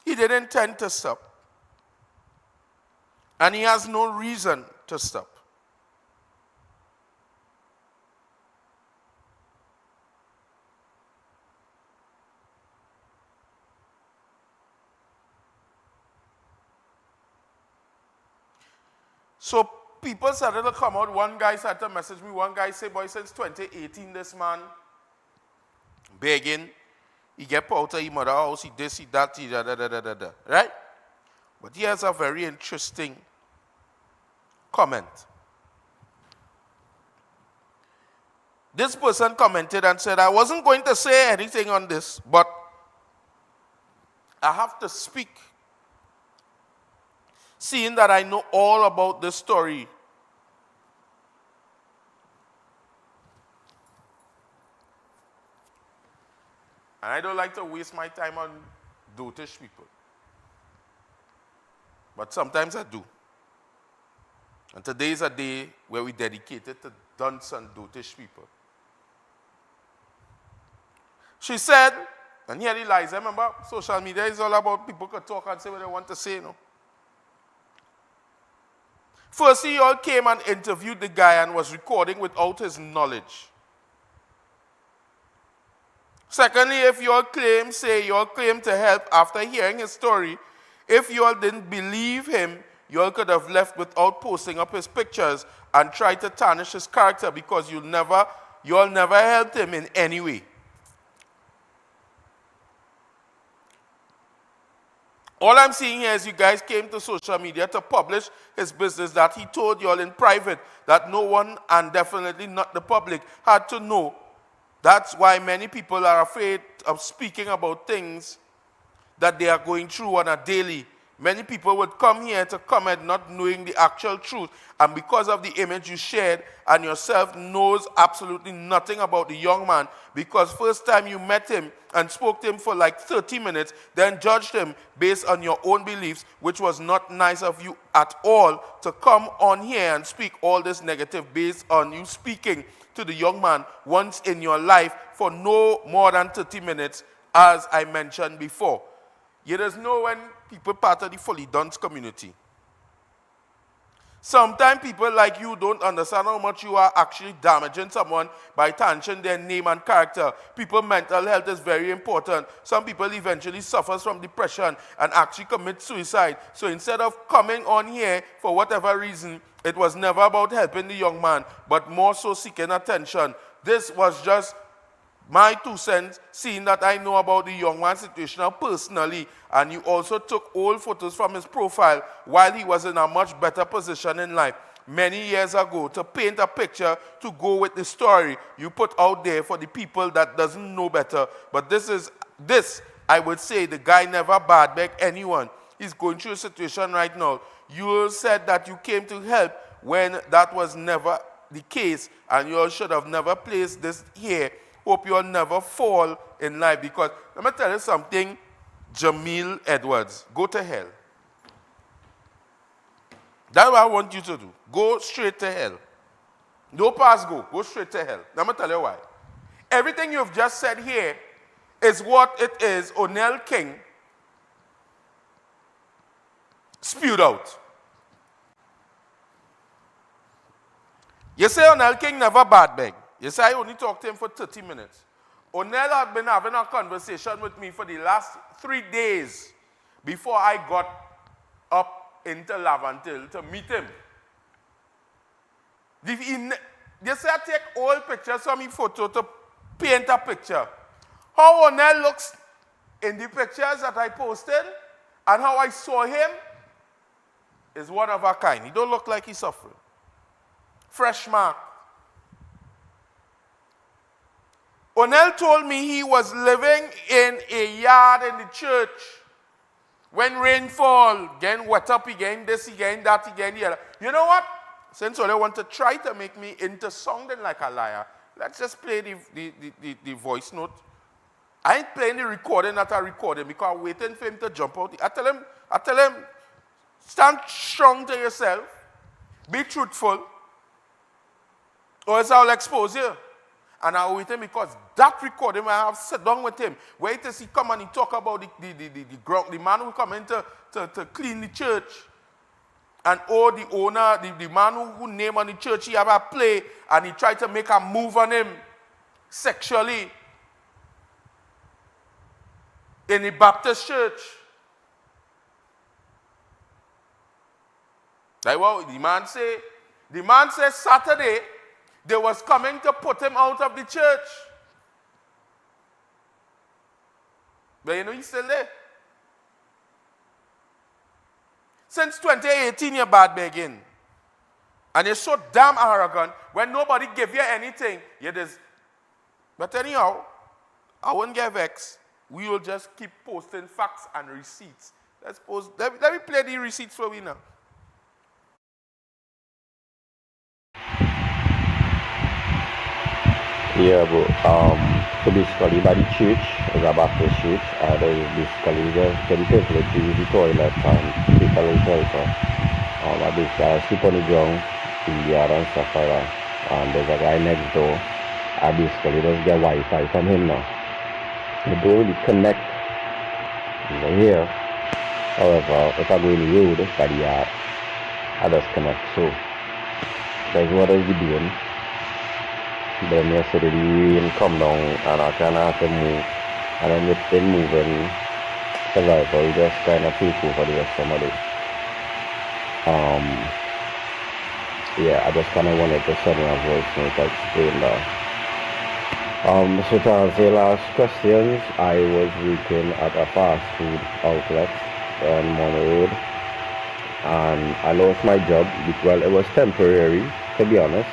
He didn't intend to stop. And he has no reason to stop. So people started to come out. One guy started to message me. One guy said, boy, since 2018, this man begging. He get out of his mother house, he this, he that, he da. Right? But here's a very interesting comment. This person commented and said, I wasn't going to say anything on this, but I have to speak, seeing that I know all about this story. And I don't like to waste my time on dotish people. But sometimes I do. And today is a day where we dedicate it to dunce and dotish people. She said, and here Eliza, remember, social media is all about people can talk and say what they want to say, Firstly, you all came and interviewed the guy and was recording without his knowledge. Secondly, if you all claim to help after hearing his story, if you all didn't believe him, you all could have left without posting up his pictures and tried to tarnish his character because you all never helped him in any way. All I'm seeing here is you guys came to social media to publish his business that he told you all in private that no one, and definitely not the public, had to know. That's why many people are afraid of speaking about things that they are going through on a daily, Many people would come here to comment not knowing the actual truth, and because of the image you shared and yourself knows absolutely nothing about the young man, because first time you met him and spoke to him for like 30 minutes, then judged him based on your own beliefs, which was not nice of you at all to come on here and speak all this negative based on you speaking to the young man once in your life for no more than 30 minutes, as I mentioned before. You just know when people part of the fully done community. Sometimes people like you don't understand how much you are actually damaging someone by tarnishing their name and character. People's mental health is very important. Some people eventually suffer from depression and actually commit suicide. So instead of coming on here for whatever reason, it was never about helping the young man, but more so seeking attention. This was just my 2 cents, seeing that I know about the young man's situation now personally, and you also took old photos from his profile while he was in a much better position in life many years ago to paint a picture to go with the story you put out there for the people that doesn't know better. But this, I would say, the guy never bad beg anyone. He's going through a situation right now. You said that you came to help when that was never the case, and you all should have never placed this here. Hope you'll never fall in life, because let me tell you something, Jamil Edwards, go to hell. That's what I want you to do. Go straight to hell. No pass go. Go straight to hell. Let me tell you why. Everything you've just said here is what it is Onel King spewed out. You say Onel King never bad beg. You say I only talked to him for 30 minutes. Onel had been having a conversation with me for the last 3 days before I got up into Laventille to meet him. You say I take old pictures from his photo to paint a picture. How Onel looks in the pictures that I posted and how I saw him is one of a kind. He don't look like he's suffering. Fresh mark. Onel told me he was living in a yard in the church. When rain fall, getting wet up again, this again, that again, the other. You know what? Since Onel want to try to make me into sounding like a liar, let's just play the voice note. I ain't playing the recording that I recorded because I'm waiting for him to jump out. I tell him, stand strong to yourself, be truthful, or else I'll expose you. And I wait him because that recording, I have sat down with him. Wait till he come and he talk about the man who come in to clean the church. And the owner, the man who name on the church, he have a play and he tried to make a move on him sexually in the Baptist church. Like what the man said Saturday, they was coming to put him out of the church. But you know he's still there. Since 2018, you're bad begging. And you're so damn arrogant, when nobody give you anything, you just... But anyhow, I won't get vexed. We will just keep posting facts and receipts. Let me play the receipts for we now. Yeah, but so basically by the church, is a Baptist church, there is basically just get the people to use the toilet and take a little shelter. I sleep on the ground in the yard and stuff like that. And there's a guy next door. I basically just get Wi-Fi from him now. I don't really connect over here. However, if I go in the road by the yard, I just connect. So that's what I was doing. Then yesterday the rain come down and I kind of have to move, and then it's been moving so we just kind of take over the rest of my day. Yeah, I just kind of wanted to send my voice note to explain that. So to answer your last questions, I was working at a fast food outlet on Monroe Road, and I lost my job. Well, it was temporary, to be honest.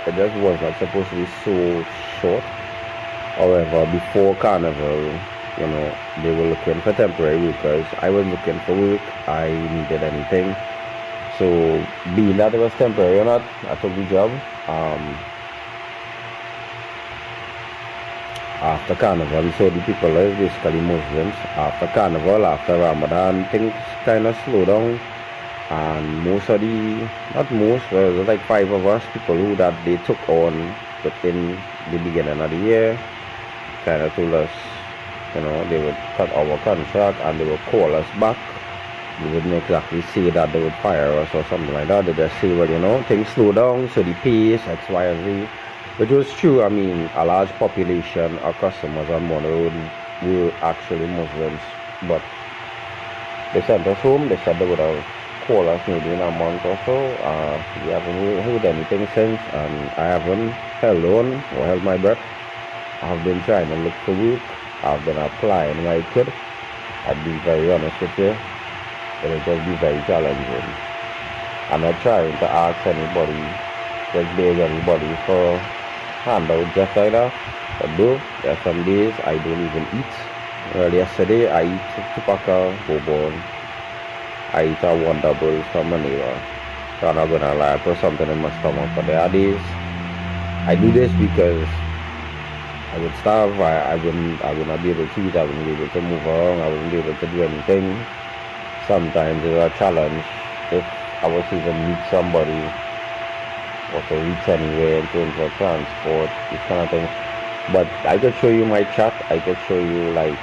It just was not supposed to be so short. However, before Carnival, you know, they were looking for temporary workers. I was looking for work. I needed anything. So being that it was temporary or not, I took the job. After Carnival, so the people are basically Muslims. After Carnival, after Ramadan, things kind of slow down. And most of the, not most, but it was like 5 of us, people who that they took on within the beginning of the year, kind of told us, you know, they would cut our contract and they would call us back. They wouldn't exactly say that they would fire us or something like that. They just say, well, you know, things slow down, so the pace, X, Y, and Z. Which was true. I mean, a large population of customers on Monroe Road were actually Muslims. But they sent us home. They said they would have called us maybe in a month or so. We haven't really heard anything since, and I haven't held on or held my breath. I've been trying to look for work. I've been applying where I could. I'd be very honest with you. It'll just be very challenging. I'm not trying to ask anybody, just beg anybody for handout just like that. But though, there are some days I don't even eat. Well, yesterday I eat tupaka, bourbon. I eat a one double from my neighbor. So I'm not gonna lie, I put something in my stomach. But there are days I do this because I would starve. I would not be able to eat. I wouldn't be able to move around. I wouldn't be able to do anything. Sometimes it's a challenge if I was to even meet somebody or to reach anywhere in terms of transport, this kind of thing. But I could show you my chat. I could show you like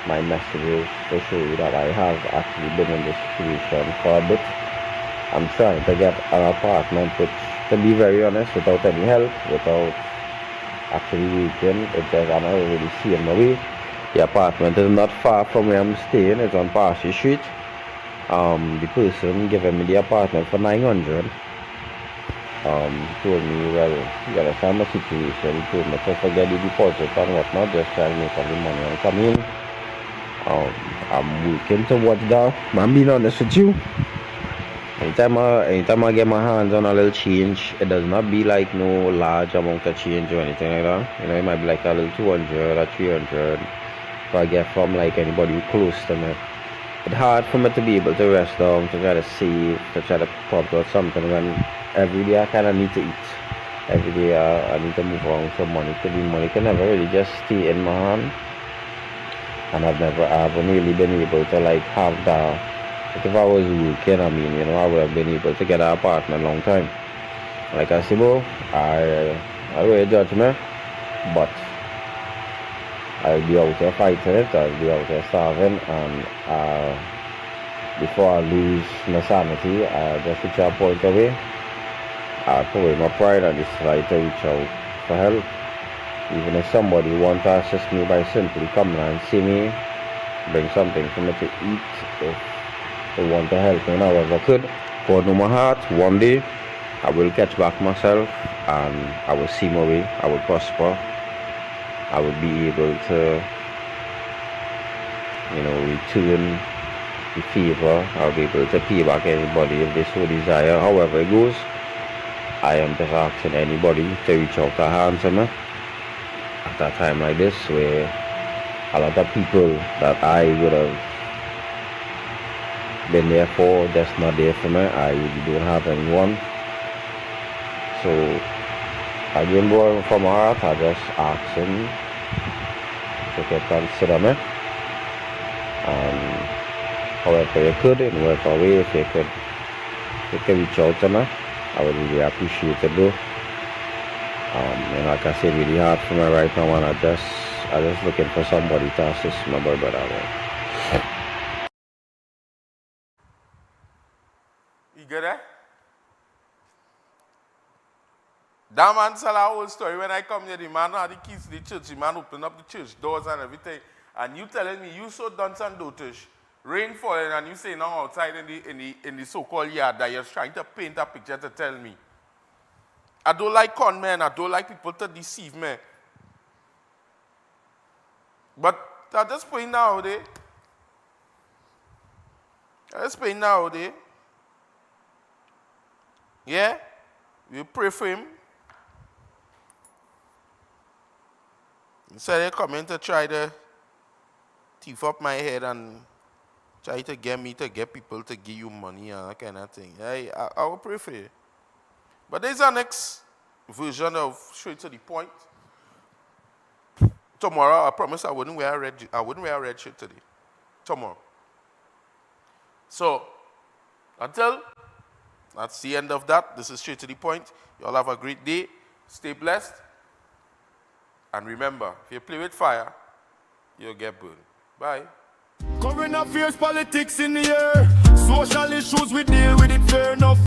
my messages to show you that I have actually been in this situation for a bit. I'm trying to get an apartment, which, to be very honest, without any help, without actually working, it's just I'm not really seeing my way. The apartment is not far from where I'm staying. It's on Parsi Street. The person giving me the apartment for 900 told me, well, you gotta find my situation. He told me to forget the deposit and whatnot, just try to make all the money and come in. I'm working towards that. I'm being honest with you. Anytime I get my hands on a little change, it does not be like no large amount of change or anything like that. You know, it might be like a little 200 or 300 if I get from like anybody close to me. It's hard for me to be able to rest down, to try to save, to try to pump out something when every day I kind of need to eat. Every day I need to move around for money. Money can never really just stay in my hand. And I haven't really been able to like have that. Like if I was working, I mean, you know, I would have been able to get an apartment a long time. Like I said, bro, I don't really judge me, but I'll be out there fighting it, I'll be out there starving, and before I lose my sanity, I just reach a point away. I put away my pride and decide to reach out for help. Even if somebody wants to assist me by simply coming and see me, bring something for me to eat, if they want to help me however I could, God know my heart, one day I will catch back myself and I will see my way, I will prosper. I would be able to, you know, return the favor. I'll be able to pay back anybody if they so desire. However it goes, I am just asking anybody to reach out their hands to me at a time like this where a lot of people that I would have been there for, just not there for me. I really don't have anyone. So again, boy, from my heart, I just ask him to consider me. However you could, in whatever way, if you could reach out to me, I would really appreciate it, bro. And like I said, really hard for me right now, and I'm just looking for somebody to assist my brother that way. You get that? That man tell a whole story. When I come here, the man had the keys to the church. The man opened up the church doors and everything. And you telling me you so done and dotish, rain falling, and you say now outside in the so-called yard that you're trying to paint a picture to tell me. I don't like con men. I don't like people to deceive me. But at this point nowadays, yeah, we pray for him. He said they're coming to try to teeth up my head and try to get me to get people to give you money and that kind of thing. I will pray for you. But there's our next version of straight to the point. Tomorrow, I promise I wouldn't wear a red shirt today. Tomorrow. So, until that's the end of that. This is straight to the point. You all have a great day. Stay blessed. And remember, if you play with fire, you'll get burned. Bye. Current affairs, politics in the air. Social issues, we deal with it fair enough.